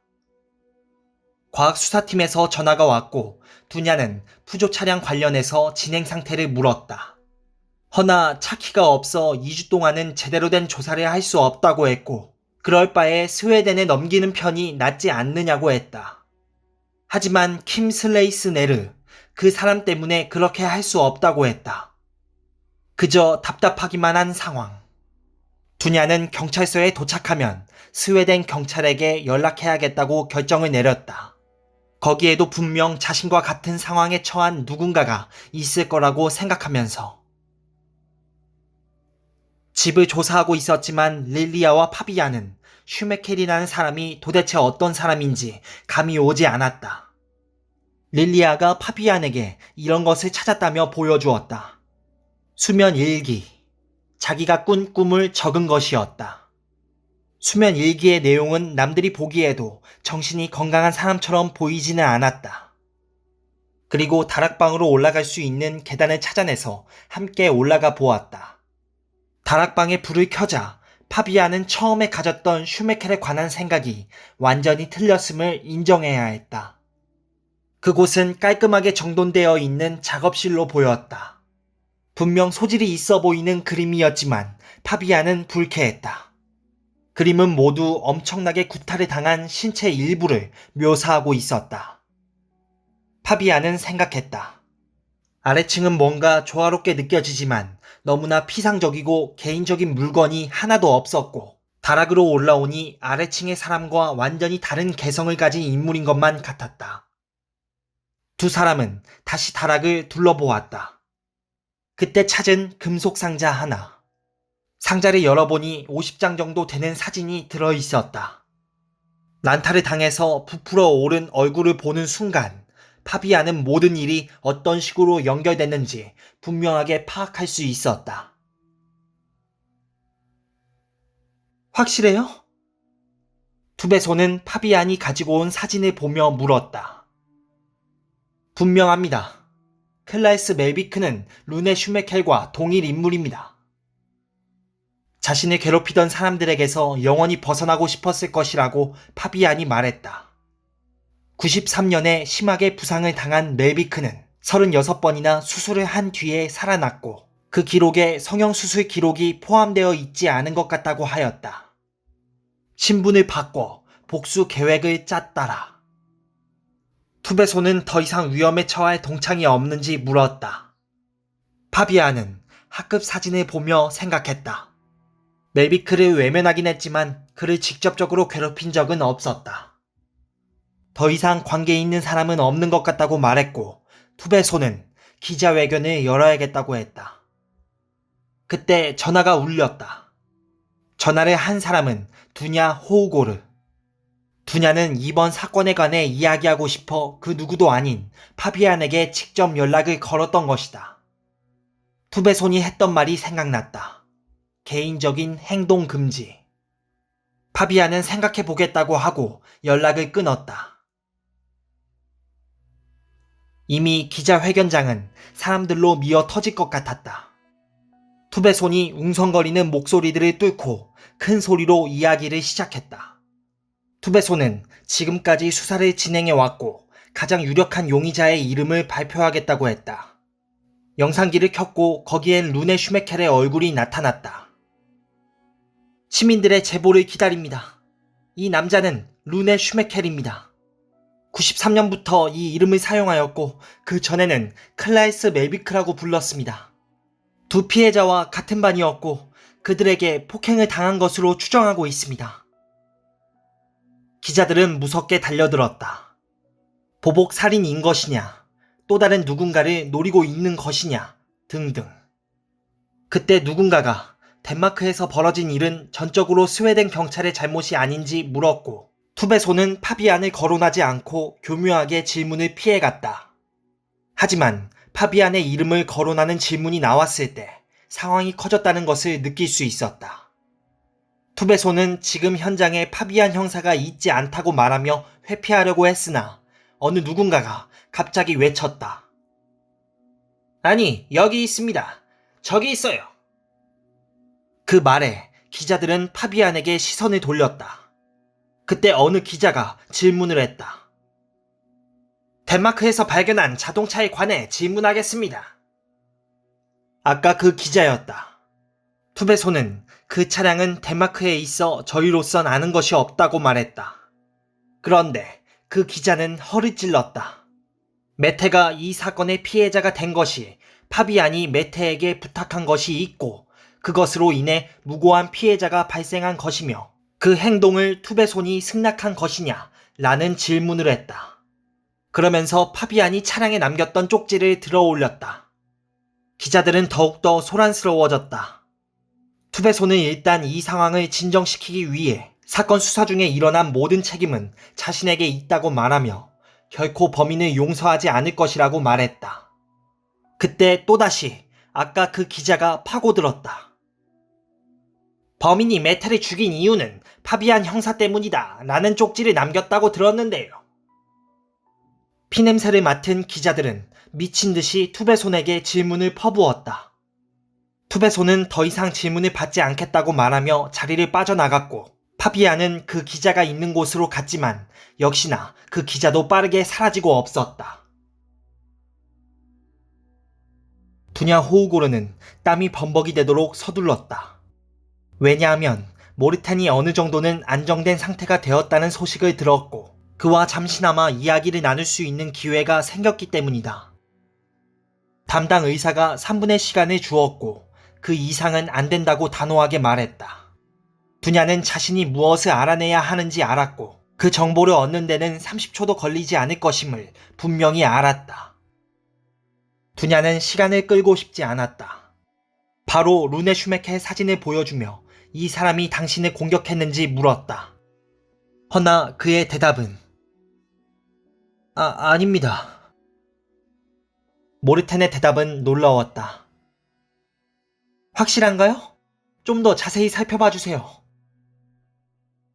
[SPEAKER 1] 과학수사팀에서 전화가 왔고 두냐는 푸조 차량 관련해서 진행 상태를 물었다. 허나 차키가 없어 2주 동안은 제대로 된 조사를 할 수 없다고 했고 그럴 바에 스웨덴에 넘기는 편이 낫지 않느냐고 했다. 하지만 킴 슬레이스네르, 그 사람 때문에 그렇게 할 수 없다고 했다. 그저 답답하기만 한 상황. 두냐는 경찰서에 도착하면 스웨덴 경찰에게 연락해야겠다고 결정을 내렸다. 거기에도 분명 자신과 같은 상황에 처한 누군가가 있을 거라고 생각하면서. 집을 조사하고 있었지만 릴리아와 파비안은 슈메켈이라는 사람이 도대체 어떤 사람인지 감이 오지 않았다. 릴리아가 파비안에게 이런 것을 찾았다며 보여주었다. 수면 일기. 자기가 꾼 꿈을 적은 것이었다. 수면 일기의 내용은 남들이 보기에도 정신이 건강한 사람처럼 보이지는 않았다. 그리고 다락방으로 올라갈 수 있는 계단을 찾아내서 함께 올라가 보았다. 다락방에 불을 켜자 파비아는 처음에 가졌던 슈메켈에 관한 생각이 완전히 틀렸음을 인정해야 했다. 그곳은 깔끔하게 정돈되어 있는 작업실로 보였다. 분명 소질이 있어 보이는 그림이었지만 파비아는 불쾌했다. 그림은 모두 엄청나게 구타를 당한 신체 일부를 묘사하고 있었다. 파비아는 생각했다. 아래층은 뭔가 조화롭게 느껴지지만 너무나 피상적이고 개인적인 물건이 하나도 없었고 다락으로 올라오니 아래층의 사람과 완전히 다른 개성을 가진 인물인 것만 같았다. 두 사람은 다시 다락을 둘러보았다. 그때 찾은 금속 상자 하나. 상자를 열어보니 50장 정도 되는 사진이 들어있었다. 난타를 당해서 부풀어 오른 얼굴을 보는 순간 파비아는 모든 일이 어떤 식으로 연결됐는지 분명하게 파악할 수 있었다. 확실해요? 투베소는 파비안이 가지고 온 사진을 보며 물었다. 분명합니다. 클라이스 멜비크는 루네 슈메켈과 동일 인물입니다. 자신을 괴롭히던 사람들에게서 영원히 벗어나고 싶었을 것이라고 파비안이 말했다. 93년에 심하게 부상을 당한 멜비크는 36번이나 수술을 한 뒤에 살아났고 그 기록에 성형수술 기록이 포함되어 있지 않은 것 같다고 하였다. 신분을 바꿔 복수 계획을 짰다라. 투베소는 더 이상 위험에 처할 동창이 없는지 물었다. 파비아는 학급 사진을 보며 생각했다. 멜비크를 외면하긴 했지만 그를 직접적으로 괴롭힌 적은 없었다. 더 이상 관계 있는 사람은 없는 것 같다고 말했고 투베소는 기자회견을 열어야겠다고 했다. 그때 전화가 울렸다. 전화를 한 사람은 두냐 호우고르. 두냐는 이번 사건에 관해 이야기하고 싶어 그 누구도 아닌 파비안에게 직접 연락을 걸었던 것이다. 투베손이 했던 말이 생각났다. 개인적인 행동 금지. 파비안은 생각해보겠다고 하고 연락을 끊었다. 이미 기자회견장은 사람들로 미어 터질 것 같았다. 투베손이 웅성거리는 목소리들을 뚫고 큰 소리로 이야기를 시작했다. 투베손은 지금까지 수사를 진행해왔고 가장 유력한 용의자의 이름을 발표하겠다고 했다. 영상기를 켰고 거기엔 루네 슈메켈의 얼굴이 나타났다. 시민들의 제보를 기다립니다. 이 남자는 루네 슈메켈입니다. 93년부터 이 이름을 사용하였고 그 전에는 클라이스 멜비크라고 불렀습니다. 두 피해자와 같은 반이었고 그들에게 폭행을 당한 것으로 추정하고 있습니다. 기자들은 무섭게 달려들었다. 보복 살인인 것이냐, 또 다른 누군가를 노리고 있는 것이냐 등등. 그때 누군가가 덴마크에서 벌어진 일은 전적으로 스웨덴 경찰의 잘못이 아닌지 물었고 투베소는 파비안을 거론하지 않고 교묘하게 질문을 피해갔다. 하지만 파비안의 이름을 거론하는 질문이 나왔을 때 상황이 커졌다는 것을 느낄 수 있었다. 투베소는 지금 현장에 파비안 형사가 있지 않다고 말하며 회피하려고 했으나 어느 누군가가 갑자기 외쳤다. 아니, 여기 있습니다. 저기 있어요. 그 말에 기자들은 파비안에게 시선을 돌렸다. 그때 어느 기자가 질문을 했다. 덴마크에서 발견한 자동차에 관해 질문하겠습니다. 아까 그 기자였다. 투베소는 그 차량은 덴마크에 있어 저희로선 아는 것이 없다고 말했다. 그런데 그 기자는 허를 찔렀다. 메테가 이 사건의 피해자가 된 것이 파비안이 메테에게 부탁한 것이 있고 그것으로 인해 무고한 피해자가 발생한 것이며 그 행동을 투베손이 승낙한 것이냐 라는 질문을 했다. 그러면서 파비안이 차량에 남겼던 쪽지를 들어 올렸다. 기자들은 더욱더 소란스러워졌다. 투베손은 일단 이 상황을 진정시키기 위해 사건 수사 중에 일어난 모든 책임은 자신에게 있다고 말하며 결코 범인을 용서하지 않을 것이라고 말했다. 그때 또다시 아까 그 기자가 파고들었다. 범인이 메테를 죽인 이유는 파비안 형사 때문이다 라는 쪽지를 남겼다고 들었는데요. 피냄새를 맡은 기자들은 미친 듯이 투베손에게 질문을 퍼부었다. 투베소는 더 이상 질문을 받지 않겠다고 말하며 자리를 빠져나갔고, 파비아는 그 기자가 있는 곳으로 갔지만 역시나 그 기자도 빠르게 사라지고 없었다. 두냐 호우고르는 땀이 범벅이 되도록 서둘렀다. 왜냐하면 모르탄이 어느 정도는 안정된 상태가 되었다는 소식을 들었고 그와 잠시나마 이야기를 나눌 수 있는 기회가 생겼기 때문이다. 담당 의사가 3분의 시간을 주었고 그 이상은 안 된다고 단호하게 말했다. 두냐는 자신이 무엇을 알아내야 하는지 알았고 그 정보를 얻는 데는 30초도 걸리지 않을 것임을 분명히 알았다. 두냐는 시간을 끌고 싶지 않았다. 바로 루네 슈메케의 사진을 보여주며 이 사람이 당신을 공격했는지 물었다. 허나 그의 대답은 아닙니다. 모르텐의 대답은 놀라웠다. 확실한가요? 좀 더 자세히 살펴봐 주세요.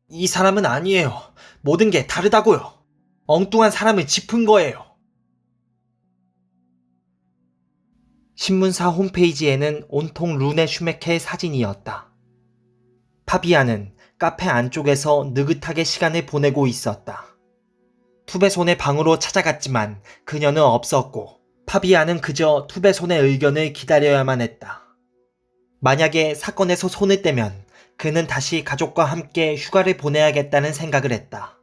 [SPEAKER 1] 이 사람은 아니에요. 모든 게 다르다고요. 엉뚱한 사람을 짚은 거예요. 신문사 홈페이지에는 온통 루네 슈메케의 사진이었다. 파비아는 카페 안쪽에서 느긋하게 시간을 보내고 있었다. 투베손의 방으로 찾아갔지만 그녀는 없었고 파비아는 그저 투베손의 의견을 기다려야만 했다. 만약에 사건에서 손을 떼면 그는 다시 가족과 함께 휴가를 보내야겠다는 생각을 했다.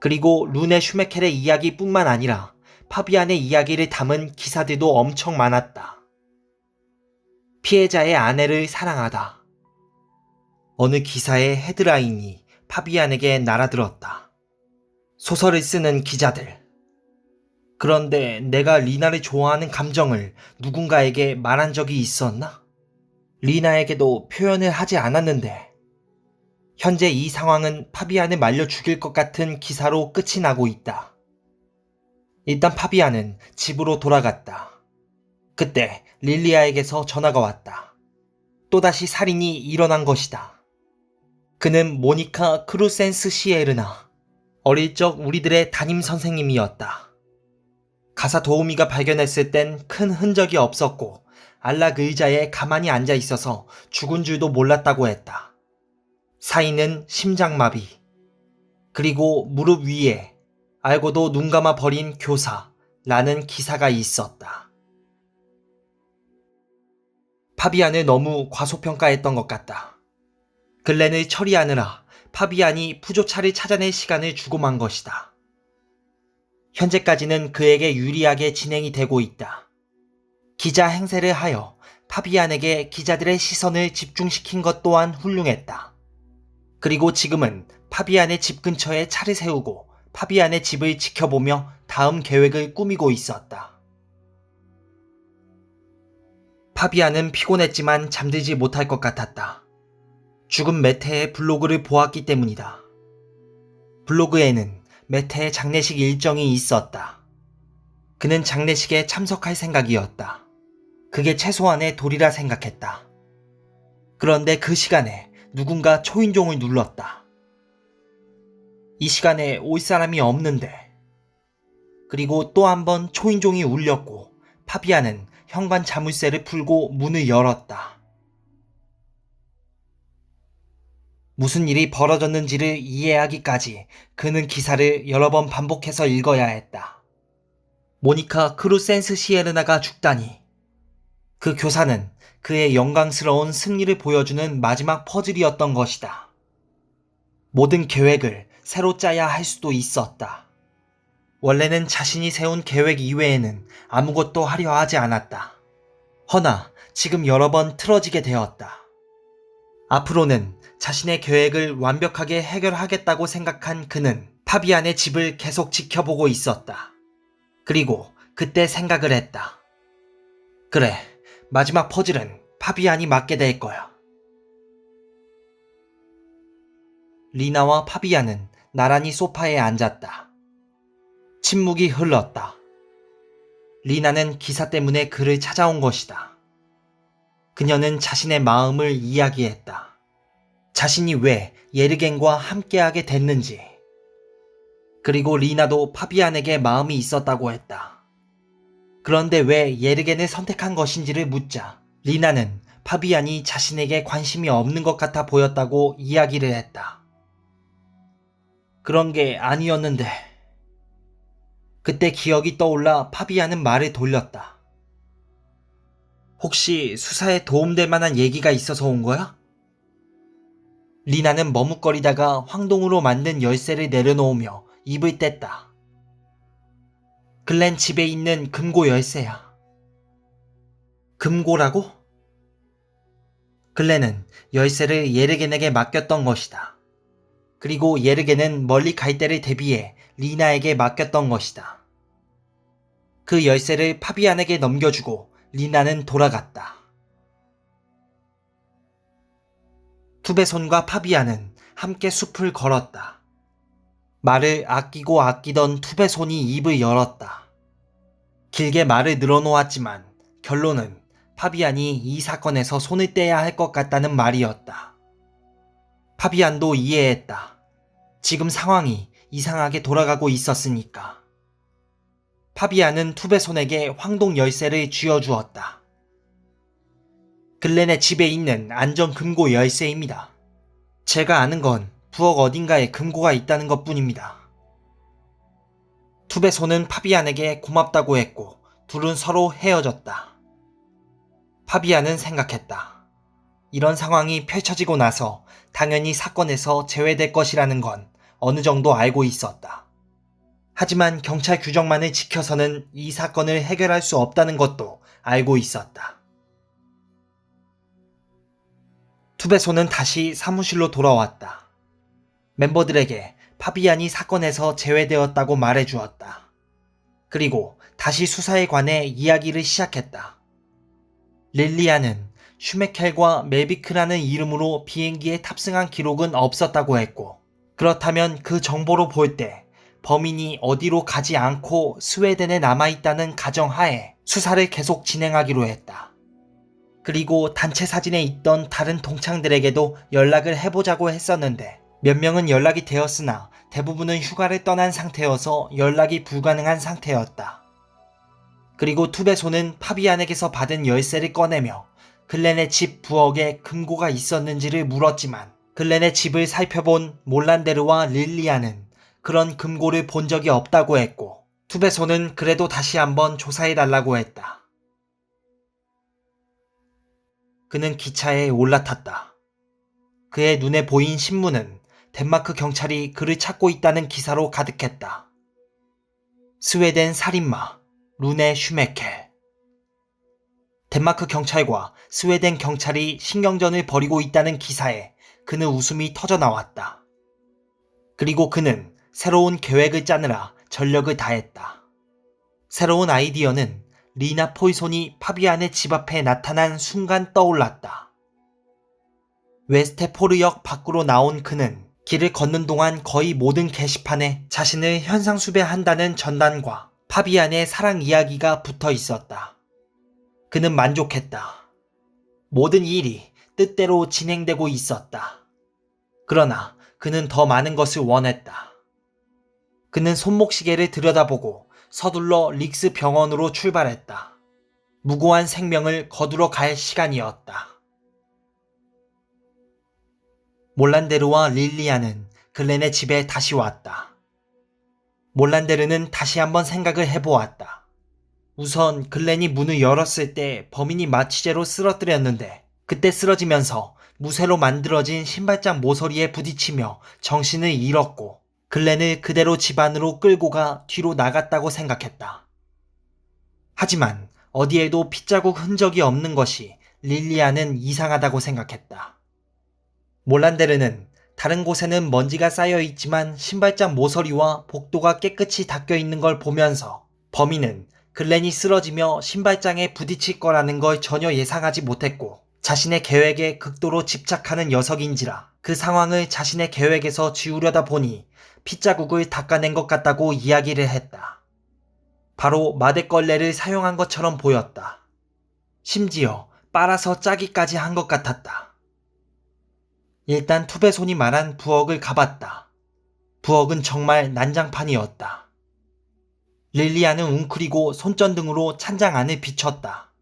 [SPEAKER 1] 그리고 루네 슈메켈의 이야기뿐만 아니라 파비안의 이야기를 담은 기사들도 엄청 많았다. 피해자의 아내를 사랑하다. 어느 기사의 헤드라인이 파비안에게 날아들었다. 소설을 쓰는 기자들. 그런데 내가 리나를 좋아하는 감정을 누군가에게 말한 적이 있었나? 리나에게도 표현을 하지 않았는데 현재 이 상황은 파비안을 말려 죽일 것 같은 기사로 끝이 나고 있다. 일단 파비안은 집으로 돌아갔다. 그때 릴리아에게서 전화가 왔다. 또다시 살인이 일어난 것이다. 그는 모니카 크루센스 시에르나, 어릴 적 우리들의 담임 선생님이었다. 가사 도우미가 발견했을 땐 큰 흔적이 없었고 안락 의자에 가만히 앉아 있어서 죽은 줄도 몰랐다고 했다. 사인은 심장마비. 그리고 무릎 위에 알고도 눈 감아 버린 교사라는 기사가 있었다. 파비안을 너무 과소평가했던 것 같다. 글렌을 처리하느라 파비안이 푸조차를 찾아낼 시간을 주고 만 것이다. 현재까지는 그에게 유리하게 진행이 되고 있다. 기자 행세를 하여 파비안에게 기자들의 시선을 집중시킨 것 또한 훌륭했다. 그리고 지금은 파비안의 집 근처에 차를 세우고 파비안의 집을 지켜보며 다음 계획을 꾸미고 있었다. 파비안은 피곤했지만 잠들지 못할 것 같았다. 죽은 메테의 블로그를 보았기 때문이다. 블로그에는 메테의 장례식 일정이 있었다. 그는 장례식에 참석할 생각이었다. 그게 최소한의 도리라 생각했다. 그런데 그 시간에 누군가 초인종을 눌렀다. 이 시간에 올 사람이 없는데. 그리고 또 한 번 초인종이 울렸고 파비아는 현관 자물쇠를 풀고 문을 열었다. 무슨 일이 벌어졌는지를 이해하기까지 그는 기사를 여러 번 반복해서 읽어야 했다. 모니카 크루센스 시에르나가 죽다니. 그 교사는 그의 영광스러운 승리를 보여주는 마지막 퍼즐이었던 것이다. 모든 계획을 새로 짜야 할 수도 있었다. 원래는 자신이 세운 계획 이외에는 아무것도 하려 하지 않았다. 허나 지금 여러 번 틀어지게 되었다. 앞으로는 자신의 계획을 완벽하게 해결하겠다고 생각한 그는 파비안의 집을 계속 지켜보고 있었다. 그리고 그때 생각을 했다. 그래, 마지막 퍼즐은 파비안이 맡게 될 거야. 리나와 파비안은 나란히 소파에 앉았다. 침묵이 흘렀다. 리나는 기사 때문에 그를 찾아온 것이다. 그녀는 자신의 마음을 이야기했다. 자신이 왜 예르겐과 함께하게 됐는지. 그리고 리나도 파비안에게 마음이 있었다고 했다. 그런데 왜 예르겐을 선택한 것인지를 묻자 리나는 파비안이 자신에게 관심이 없는 것 같아 보였다고 이야기를 했다. 그런 게 아니었는데. 그때 기억이 떠올라 파비안은 말을 돌렸다. 혹시 수사에 도움될 만한 얘기가 있어서 온 거야? 리나는 머뭇거리다가 황동으로 만든 열쇠를 내려놓으며 입을 뗐다. 글렌 집에 있는 금고 열쇠야. 금고라고? 글렌은 열쇠를 예르겐에게 맡겼던 것이다. 그리고 예르겐은 멀리 갈 때를 대비해 리나에게 맡겼던 것이다. 그 열쇠를 파비안에게 넘겨주고 리나는 돌아갔다. 투베손과 파비안은 함께 숲을 걸었다. 말을 아끼고 아끼던 투베손이 입을 열었다. 길게 말을 늘어놓았지만 결론은 파비안이 이 사건에서 손을 떼야 할 것 같다는 말이었다. 파비안도 이해했다. 지금 상황이 이상하게 돌아가고 있었으니까. 파비안은 투베손에게 황동 열쇠를 쥐어주었다. 글렌의 집에 있는 안전 금고 열쇠입니다. 제가 아는 건 부엌 어딘가에 금고가 있다는 것 뿐입니다. 투베손은 파비안에게 고맙다고 했고 둘은 서로 헤어졌다. 파비안은 생각했다. 이런 상황이 펼쳐지고 나서 당연히 사건에서 제외될 것이라는 건 어느 정도 알고 있었다. 하지만 경찰 규정만을 지켜서는 이 사건을 해결할 수 없다는 것도 알고 있었다. 투베손은 다시 사무실로 돌아왔다. 멤버들에게 파비안이 사건에서 제외되었다고 말해주었다. 그리고 다시 수사에 관해 이야기를 시작했다. 릴리아는 슈메켈과 멜비크라는 이름으로 비행기에 탑승한 기록은 없었다고 했고, 그렇다면 그 정보로 볼 때 범인이 어디로 가지 않고 스웨덴에 남아있다는 가정하에 수사를 계속 진행하기로 했다. 그리고 단체 사진에 있던 다른 동창들에게도 연락을 해보자고 했었는데 몇 명은 연락이 되었으나 대부분은 휴가를 떠난 상태여서 연락이 불가능한 상태였다. 그리고 투베손은 파비안에게서 받은 열쇠를 꺼내며 글렌의 집 부엌에 금고가 있었는지를 물었지만 글렌의 집을 살펴본 몰란데르와 릴리아는 그런 금고를 본 적이 없다고 했고 투베손은 그래도 다시 한번 조사해달라고 했다. 그는 기차에 올라탔다. 그의 눈에 보인 신문은 덴마크 경찰이 그를 찾고 있다는 기사로 가득했다. 스웨덴 살인마 루네 슈메켈. 덴마크 경찰과 스웨덴 경찰이 신경전을 벌이고 있다는 기사에 그는 웃음이 터져나왔다. 그리고 그는 새로운 계획을 짜느라 전력을 다했다. 새로운 아이디어는 리나 포이손이 파비안의 집 앞에 나타난 순간 떠올랐다. 웨스테포르역 밖으로 나온 그는 길을 걷는 동안 거의 모든 게시판에 자신을 현상수배한다는 전단과 파비안의 사랑 이야기가 붙어 있었다. 그는 만족했다. 모든 일이 뜻대로 진행되고 있었다. 그러나 그는 더 많은 것을 원했다. 그는 손목시계를 들여다보고 서둘러 릭스 병원으로 출발했다. 무고한 생명을 거두러 갈 시간이었다. 몰란데르와 릴리아는 글렌의 집에 다시 왔다. 몰란데르는 다시 한번 생각을 해보았다. 우선 글렌이 문을 열었을 때 범인이 마취제로 쓰러뜨렸는데 그때 쓰러지면서 무쇠로 만들어진 신발장 모서리에 부딪히며 정신을 잃었고 글렌을 그대로 집 안으로 끌고 가 뒤로 나갔다고 생각했다. 하지만 어디에도 핏자국 흔적이 없는 것이 릴리아는 이상하다고 생각했다. 몰란데르는 다른 곳에는 먼지가 쌓여 있지만 신발장 모서리와 복도가 깨끗이 닦여 있는 걸 보면서 범인은 글렌이 쓰러지며 신발장에 부딪힐 거라는 걸 전혀 예상하지 못했고 자신의 계획에 극도로 집착하는 녀석인지라 그 상황을 자신의 계획에서 지우려다 보니 핏자국을 닦아낸 것 같다고 이야기를 했다. 바로 마대걸레를 사용한 것처럼 보였다. 심지어 빨아서 짜기까지 한 것 같았다. 일단 투베손이 말한 부엌을 가봤다. 부엌은 정말 난장판이었다. 릴리아는 웅크리고 손전등으로 찬장 안을 비췄다.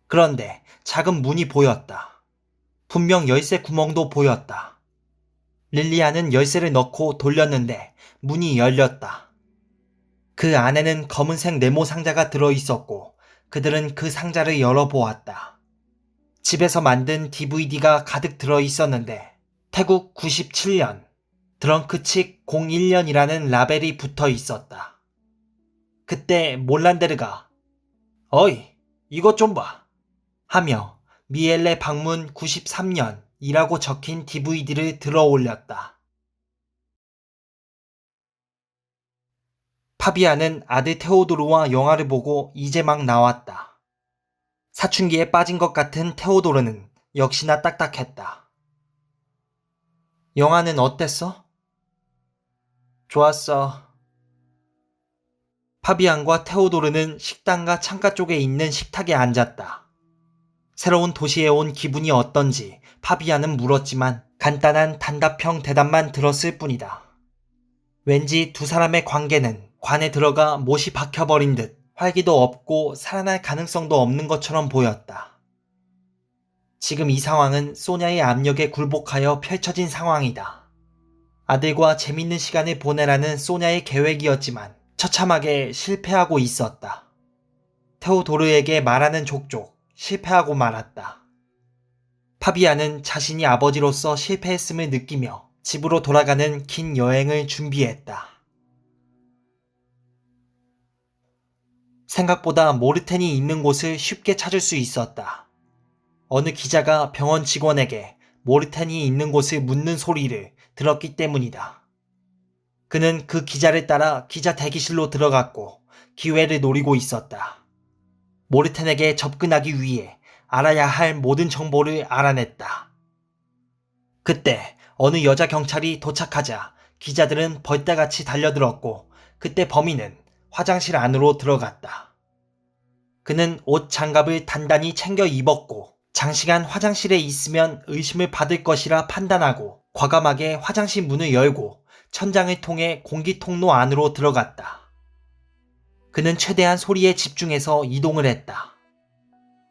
[SPEAKER 1] 그런데 작은 문이 보였다. 분명 열쇠 구멍도 보였다. 릴리안은 열쇠를 넣고 돌렸는데 문이 열렸다. 그 안에는 검은색 네모 상자가 들어있었고 그들은 그 상자를 열어보았다. 집에서 만든 DVD가 가득 들어있었는데 태국 97년 드렁크칙 01년이라는 라벨이 붙어 있었다. 그때 몰란데르가 "어이, 이것 좀 봐" 하며 미엘레 방문 93년이라고 적힌 DVD를 들어 올렸다. 파비아는 아들 테오도르와 영화를 보고 이제 막 나왔다. 사춘기에 빠진 것 같은 테오도르는 역시나 딱딱했다. 영화는 어땠어? 좋았어. 파비안과 테오도르는 식당과 창가 쪽에 있는 식탁에 앉았다. 새로운 도시에 온 기분이 어떤지 파비안은 물었지만 간단한 단답형 대답만 들었을 뿐이다. 왠지 두 사람의 관계는 관에 들어가 못이 박혀버린 듯 활기도 없고 살아날 가능성도 없는 것처럼 보였다. 지금 이 상황은 소냐의 압력에 굴복하여 펼쳐진 상황이다. 아들과 재밌는 시간을 보내라는 소냐의 계획이었지만 처참하게 실패하고 있었다. 테오도르에게 말하는 족족 실패하고 말았다. 파비아는 자신이 아버지로서 실패했음을 느끼며 집으로 돌아가는 긴 여행을 준비했다. 생각보다 모르텐이 있는 곳을 쉽게 찾을 수 있었다. 어느 기자가 병원 직원에게 모르텐이 있는 곳을 묻는 소리를 들었기 때문이다. 그는 그 기자를 따라 기자 대기실로 들어갔고 기회를 노리고 있었다. 모르텐에게 접근하기 위해 알아야 할 모든 정보를 알아냈다. 그때 어느 여자 경찰이 도착하자 기자들은 벌떼같이 달려들었고 그때 범인은 화장실 안으로 들어갔다. 그는 옷 장갑을 단단히 챙겨 입었고 장시간 화장실에 있으면 의심을 받을 것이라 판단하고 과감하게 화장실 문을 열고 천장을 통해 공기 통로 안으로 들어갔다. 그는 최대한 소리에 집중해서 이동을 했다.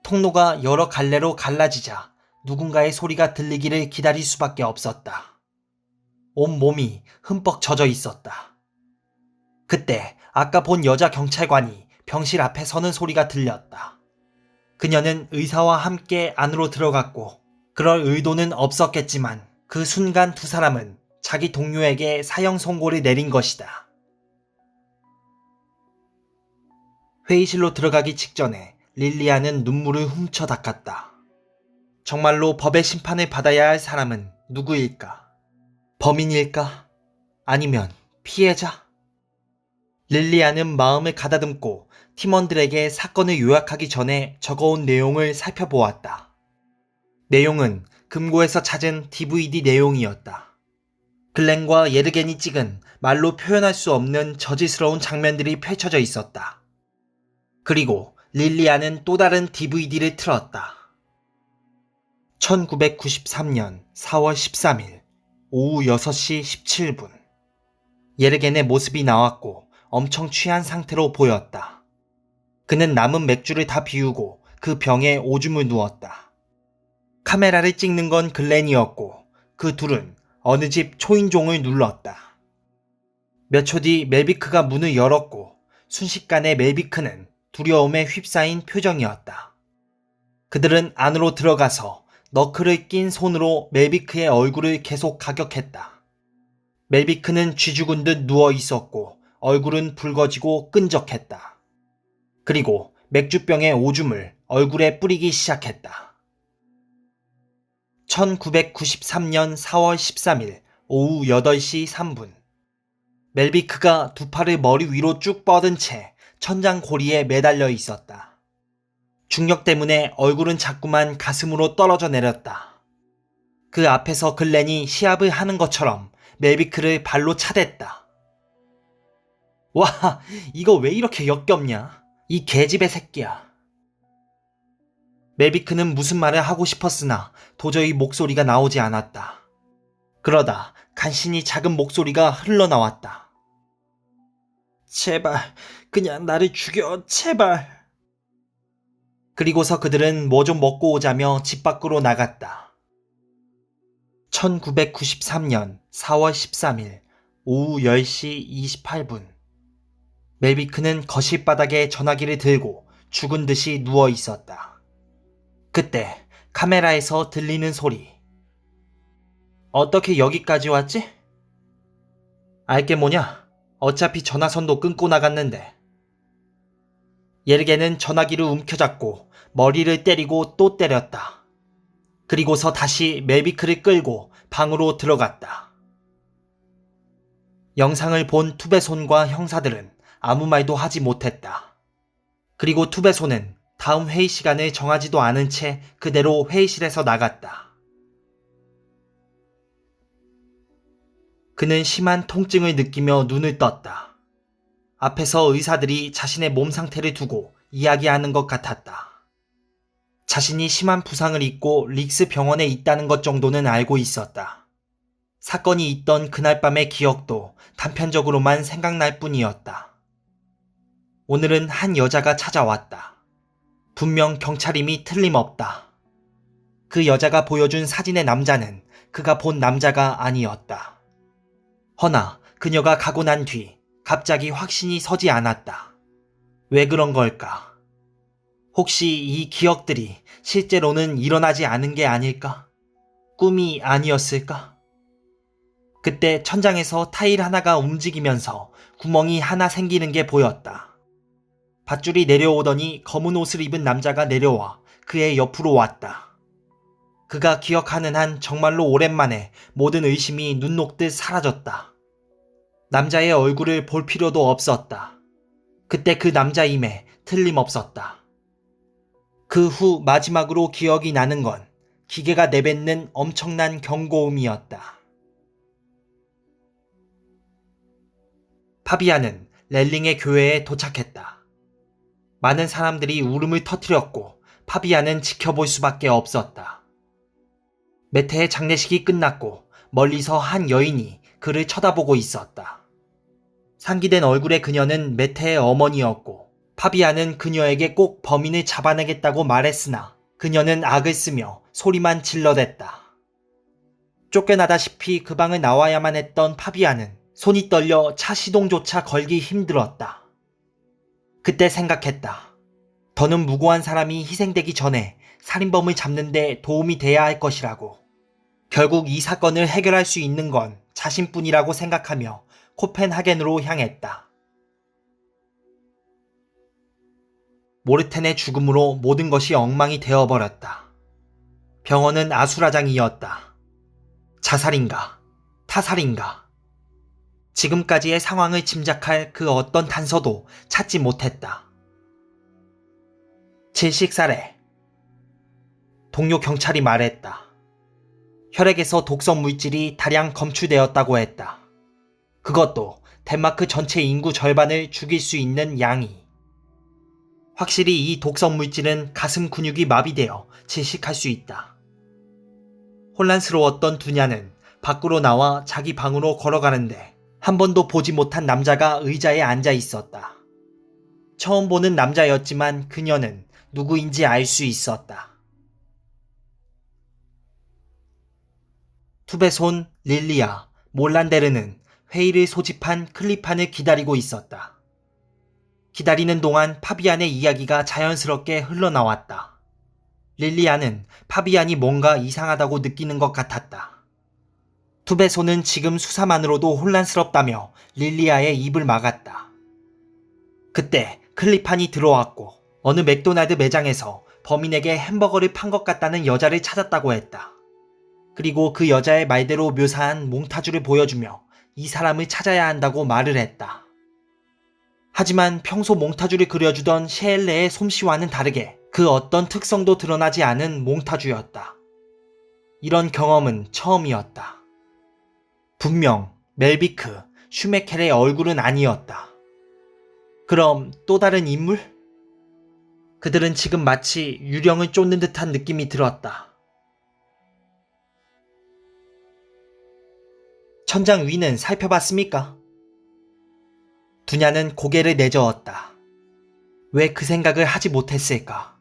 [SPEAKER 1] 통로가 여러 갈래로 갈라지자 누군가의 소리가 들리기를 기다릴 수밖에 없었다. 온 몸이 흠뻑 젖어 있었다. 그때 아까 본 여자 경찰관이 병실 앞에 서는 소리가 들렸다. 그녀는 의사와 함께 안으로 들어갔고 그럴 의도는 없었겠지만 그 순간 두 사람은 자기 동료에게 사형 선고를 내린 것이다. 회의실로 들어가기 직전에 릴리안은 눈물을 훔쳐 닦았다. 정말로 법의 심판을 받아야 할 사람은 누구일까? 범인일까? 아니면 피해자? 릴리안은 마음을 가다듬고 팀원들에게 사건을 요약하기 전에 적어온 내용을 살펴보았다. 내용은 금고에서 찾은 DVD 내용이었다. 글렌과 예르겐이 찍은 말로 표현할 수 없는 저질스러운 장면들이 펼쳐져 있었다. 그리고 릴리안은 또 다른 DVD를 틀었다. 1993년 4월 13일 오후 6시 17분. 예르겐의 모습이 나왔고 엄청 취한 상태로 보였다. 그는 남은 맥주를 다 비우고 그 병에 오줌을 누웠다. 카메라를 찍는 건 글렌이었고 그 둘은 어느 집 초인종을 눌렀다. 몇 초 뒤 멜비크가 문을 열었고 순식간에 멜비크는 두려움에 휩싸인 표정이었다. 그들은 안으로 들어가서 너클을 낀 손으로 멜비크의 얼굴을 계속 가격했다. 멜비크는 쥐죽은 듯 누워 있었고 얼굴은 붉어지고 끈적했다. 그리고 맥주병의 오줌을 얼굴에 뿌리기 시작했다. 1993년 4월 13일 오후 8시 3분. 멜비크가 두 팔을 머리 위로 쭉 뻗은 채 천장 고리에 매달려 있었다. 중력 때문에 얼굴은 자꾸만 가슴으로 떨어져 내렸다. 그 앞에서 글렌이 시합을 하는 것처럼 멜비크를 발로 차댔다. 와, 이거 왜 이렇게 역겹냐? 이 개집의 새끼야. 멜비크는 무슨 말을 하고 싶었으나 도저히 목소리가 나오지 않았다. 그러다 간신히 작은 목소리가 흘러나왔다. 제발, 그냥 나를 죽여, 제발. 그리고서 그들은 뭐 좀 먹고 오자며 집 밖으로 나갔다. 1993년 4월 13일 오후 10시 28분. 멜비크는 거실 바닥에 전화기를 들고 죽은 듯이 누워 있었다. 그때 카메라에서 들리는 소리. 어떻게 여기까지 왔지? 알게 뭐냐? 어차피 전화선도 끊고 나갔는데. 예르게는 전화기를 움켜잡고 머리를 때리고 또 때렸다. 그리고서 다시 멜비크를 끌고 방으로 들어갔다. 영상을 본 투베손과 형사들은 아무 말도 하지 못했다. 그리고 투베손은 다음 회의 시간을 정하지도 않은 채 그대로 회의실에서 나갔다. 그는 심한 통증을 느끼며 눈을 떴다. 앞에서 의사들이 자신의 몸 상태를 두고 이야기하는 것 같았다. 자신이 심한 부상을 입고 릭스 병원에 있다는 것 정도는 알고 있었다. 사건이 있던 그날 밤의 기억도 단편적으로만 생각날 뿐이었다. 오늘은 한 여자가 찾아왔다. 분명 경찰임이 틀림없다. 그 여자가 보여준 사진의 남자는 그가 본 남자가 아니었다. 허나 그녀가 가고 난 뒤 갑자기 확신이 서지 않았다. 왜 그런 걸까? 혹시 이 기억들이 실제로는 일어나지 않은 게 아닐까? 꿈이 아니었을까? 그때 천장에서 타일 하나가 움직이면서 구멍이 하나 생기는 게 보였다. 밧줄이 내려오더니 검은 옷을 입은 남자가 내려와 그의 옆으로 왔다. 그가 기억하는 한 정말로 오랜만에 모든 의심이 눈 녹듯 사라졌다. 남자의 얼굴을 볼 필요도 없었다. 그때 그 남자임에 틀림없었다. 그 후 마지막으로 기억이 나는 건 기계가 내뱉는 엄청난 경고음이었다. 파비아는 렐링의 교회에 도착했다. 많은 사람들이 울음을 터뜨렸고 파비아는 지켜볼 수밖에 없었다. 메테의 장례식이 끝났고 멀리서 한 여인이 그를 쳐다보고 있었다. 상기된 얼굴의 그녀는 메테의 어머니였고 파비아는 그녀에게 꼭 범인을 잡아내겠다고 말했으나 그녀는 악을 쓰며 소리만 질러댔다. 쫓겨나다시피 그 방을 나와야만 했던 파비아는 손이 떨려 차 시동조차 걸기 힘들었다. 그때 생각했다. 더는 무고한 사람이 희생되기 전에 살인범을 잡는 데 도움이 돼야 할 것이라고. 결국 이 사건을 해결할 수 있는 건 자신뿐이라고 생각하며 코펜하겐으로 향했다. 모르텐의 죽음으로 모든 것이 엉망이 되어버렸다. 병원은 아수라장이었다. 자살인가? 타살인가? 지금까지의 상황을 짐작할 그 어떤 단서도 찾지 못했다. 질식사래. 동료 경찰이 말했다. 혈액에서 독성 물질이 다량 검출되었다고 했다. 그것도 덴마크 전체 인구 절반을 죽일 수 있는 양이. 확실히 이 독성 물질은 가슴 근육이 마비되어 질식할 수 있다. 혼란스러웠던 두냐는 밖으로 나와 자기 방으로 걸어가는데 한 번도 보지 못한 남자가 의자에 앉아 있었다. 처음 보는 남자였지만 그녀는 누구인지 알 수 있었다. 투베손, 릴리아, 몰란데르는 회의를 소집한 클리판을 기다리고 있었다. 기다리는 동안 파비안의 이야기가 자연스럽게 흘러나왔다. 릴리아는 파비안이 뭔가 이상하다고 느끼는 것 같았다. 투베손은 지금 수사만으로도 혼란스럽다며 릴리아의 입을 막았다. 그때 클리판이 들어왔고 어느 맥도날드 매장에서 범인에게 햄버거를 판 것 같다는 여자를 찾았다고 했다. 그리고 그 여자의 말대로 묘사한 몽타주를 보여주며 이 사람을 찾아야 한다고 말을 했다. 하지만 평소 몽타주를 그려주던 셰엘레의 솜씨와는 다르게 그 어떤 특성도 드러나지 않은 몽타주였다. 이런 경험은 처음이었다. 분명 멜비크, 슈메켈의 얼굴은 아니었다. 그럼 또 다른 인물? 그들은 지금 마치 유령을 쫓는 듯한 느낌이 들었다. 천장 위는 살펴봤습니까? 두냐는 고개를 내저었다. 왜 그 생각을 하지 못했을까?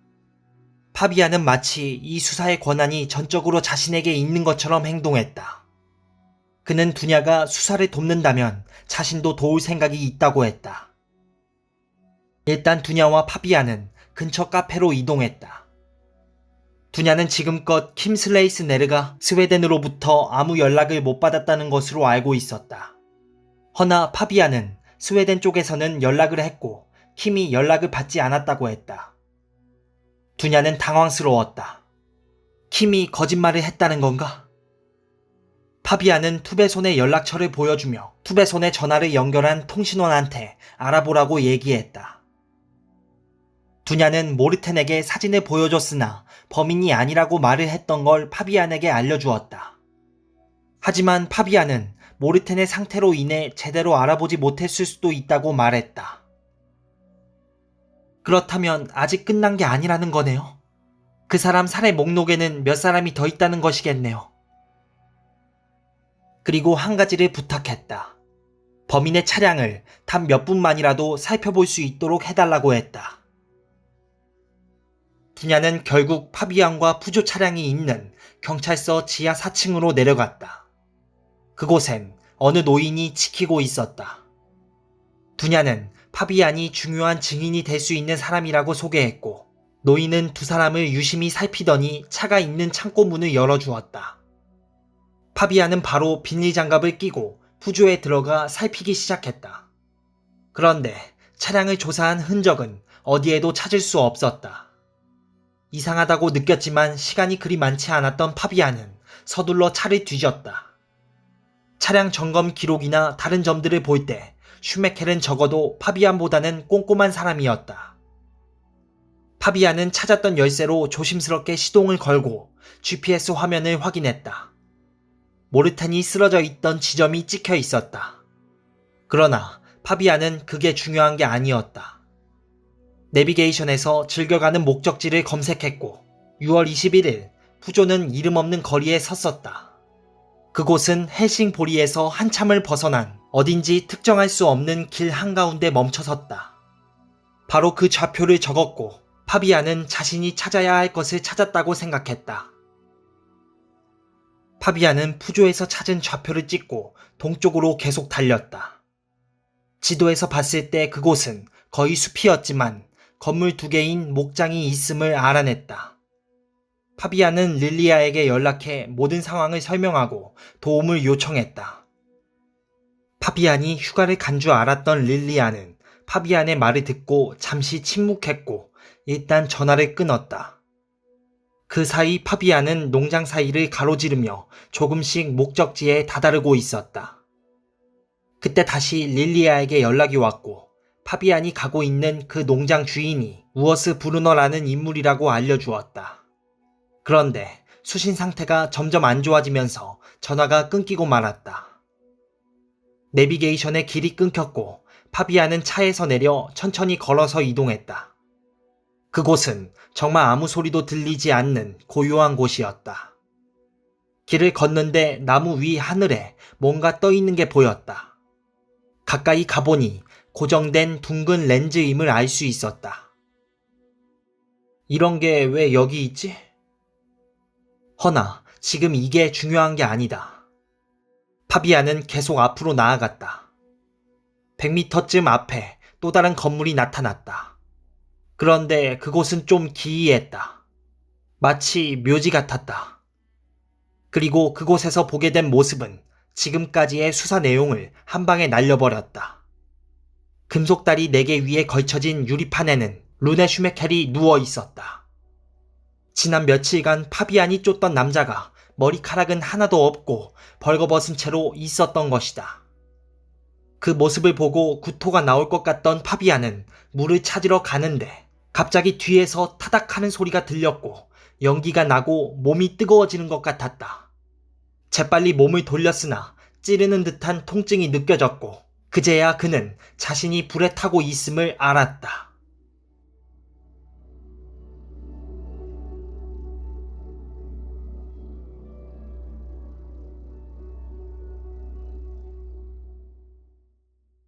[SPEAKER 1] 파비아는 마치 이 수사의 권한이 전적으로 자신에게 있는 것처럼 행동했다. 그는 두냐가 수사를 돕는다면 자신도 도울 생각이 있다고 했다. 일단 두냐와 파비아는 근처 카페로 이동했다. 두냐는 지금껏 킴 슬레이스네르가 스웨덴으로부터 아무 연락을 못 받았다는 것으로 알고 있었다. 허나 파비아는 스웨덴 쪽에서는 연락을 했고 킴이 연락을 받지 않았다고 했다. 두냐는 당황스러웠다. 킴이 거짓말을 했다는 건가? 파비아는 투베손의 연락처를 보여주며 투베손의 전화를 연결한 통신원한테 알아보라고 얘기했다. 두냐는 모르텐에게 사진을 보여줬으나 범인이 아니라고 말을 했던 걸 파비안에게 알려주었다. 하지만 파비안은 모르텐의 상태로 인해 제대로 알아보지 못했을 수도 있다고 말했다. 그렇다면 아직 끝난 게 아니라는 거네요. 그 사람 살해 목록에는 몇 사람이 더 있다는 것이겠네요. 그리고 한 가지를 부탁했다. 범인의 차량을 단 몇 분만이라도 살펴볼 수 있도록 해달라고 했다. 두냐는 결국 파비안과 푸조 차량이 있는 경찰서 지하 4층으로 내려갔다. 그곳엔 어느 노인이 지키고 있었다. 두냐는 파비안이 중요한 증인이 될 수 있는 사람이라고 소개했고 노인은 두 사람을 유심히 살피더니 차가 있는 창고 문을 열어주었다. 파비안은 바로 비닐장갑을 끼고 푸조에 들어가 살피기 시작했다. 그런데 차량을 조사한 흔적은 어디에도 찾을 수 없었다. 이상하다고 느꼈지만 시간이 그리 많지 않았던 파비안은 서둘러 차를 뒤졌다. 차량 점검 기록이나 다른 점들을 볼 때 슈메켈은 적어도 파비안보다는 꼼꼼한 사람이었다. 파비안은 찾았던 열쇠로 조심스럽게 시동을 걸고 GPS 화면을 확인했다. 모르텐이 쓰러져 있던 지점이 찍혀 있었다. 그러나 파비안은 그게 중요한 게 아니었다. 내비게이션에서 즐겨가는 목적지를 검색했고 6월 21일 푸조는 이름 없는 거리에 섰었다. 그곳은 헬싱보리에서 한참을 벗어난 어딘지 특정할 수 없는 길 한가운데 멈춰섰다. 바로 그 좌표를 적었고 파비안은 자신이 찾아야 할 것을 찾았다고 생각했다. 파비안은 푸조에서 찾은 좌표를 찍고 동쪽으로 계속 달렸다. 지도에서 봤을 때 그곳은 거의 숲이었지만 건물 2개인 목장이 있음을 알아냈다. 파비안은 릴리아에게 연락해 모든 상황을 설명하고 도움을 요청했다. 파비안이 휴가를 간 줄 알았던 릴리아는 파비안의 말을 듣고 잠시 침묵했고 일단 전화를 끊었다. 그 사이 파비안은 농장 사이를 가로지르며 조금씩 목적지에 다다르고 있었다. 그때 다시 릴리아에게 연락이 왔고 파비안이 가고 있는 그 농장 주인이 우어스 브루너라는 인물이라고 알려주었다. 그런데 수신 상태가 점점 안 좋아지면서 전화가 끊기고 말았다. 내비게이션의 길이 끊겼고 파비안은 차에서 내려 천천히 걸어서 이동했다. 그곳은 정말 아무 소리도 들리지 않는 고요한 곳이었다. 길을 걷는데 나무 위 하늘에 뭔가 떠 있는 게 보였다. 가까이 가보니 고정된 둥근 렌즈임을 알 수 있었다. 이런 게 왜 여기 있지? 허나 지금 이게 중요한 게 아니다. 파비안은 계속 앞으로 나아갔다. 100m쯤 앞에 또 다른 건물이 나타났다. 그런데 그곳은 좀 기이했다. 마치 묘지 같았다. 그리고 그곳에서 보게 된 모습은 지금까지의 수사 내용을 한 방에 날려버렸다. 금속다리 4개 위에 걸쳐진 유리판에는 루네 슈메켈이 누워 있었다. 지난 며칠간 파비안이 쫓던 남자가 머리카락은 하나도 없고 벌거벗은 채로 있었던 것이다. 그 모습을 보고 구토가 나올 것 같던 파비안은 물을 찾으러 가는데 갑자기 뒤에서 타닥하는 소리가 들렸고 연기가 나고 몸이 뜨거워지는 것 같았다. 재빨리 몸을 돌렸으나 찌르는 듯한 통증이 느껴졌고 그제야 그는 자신이 불에 타고 있음을 알았다.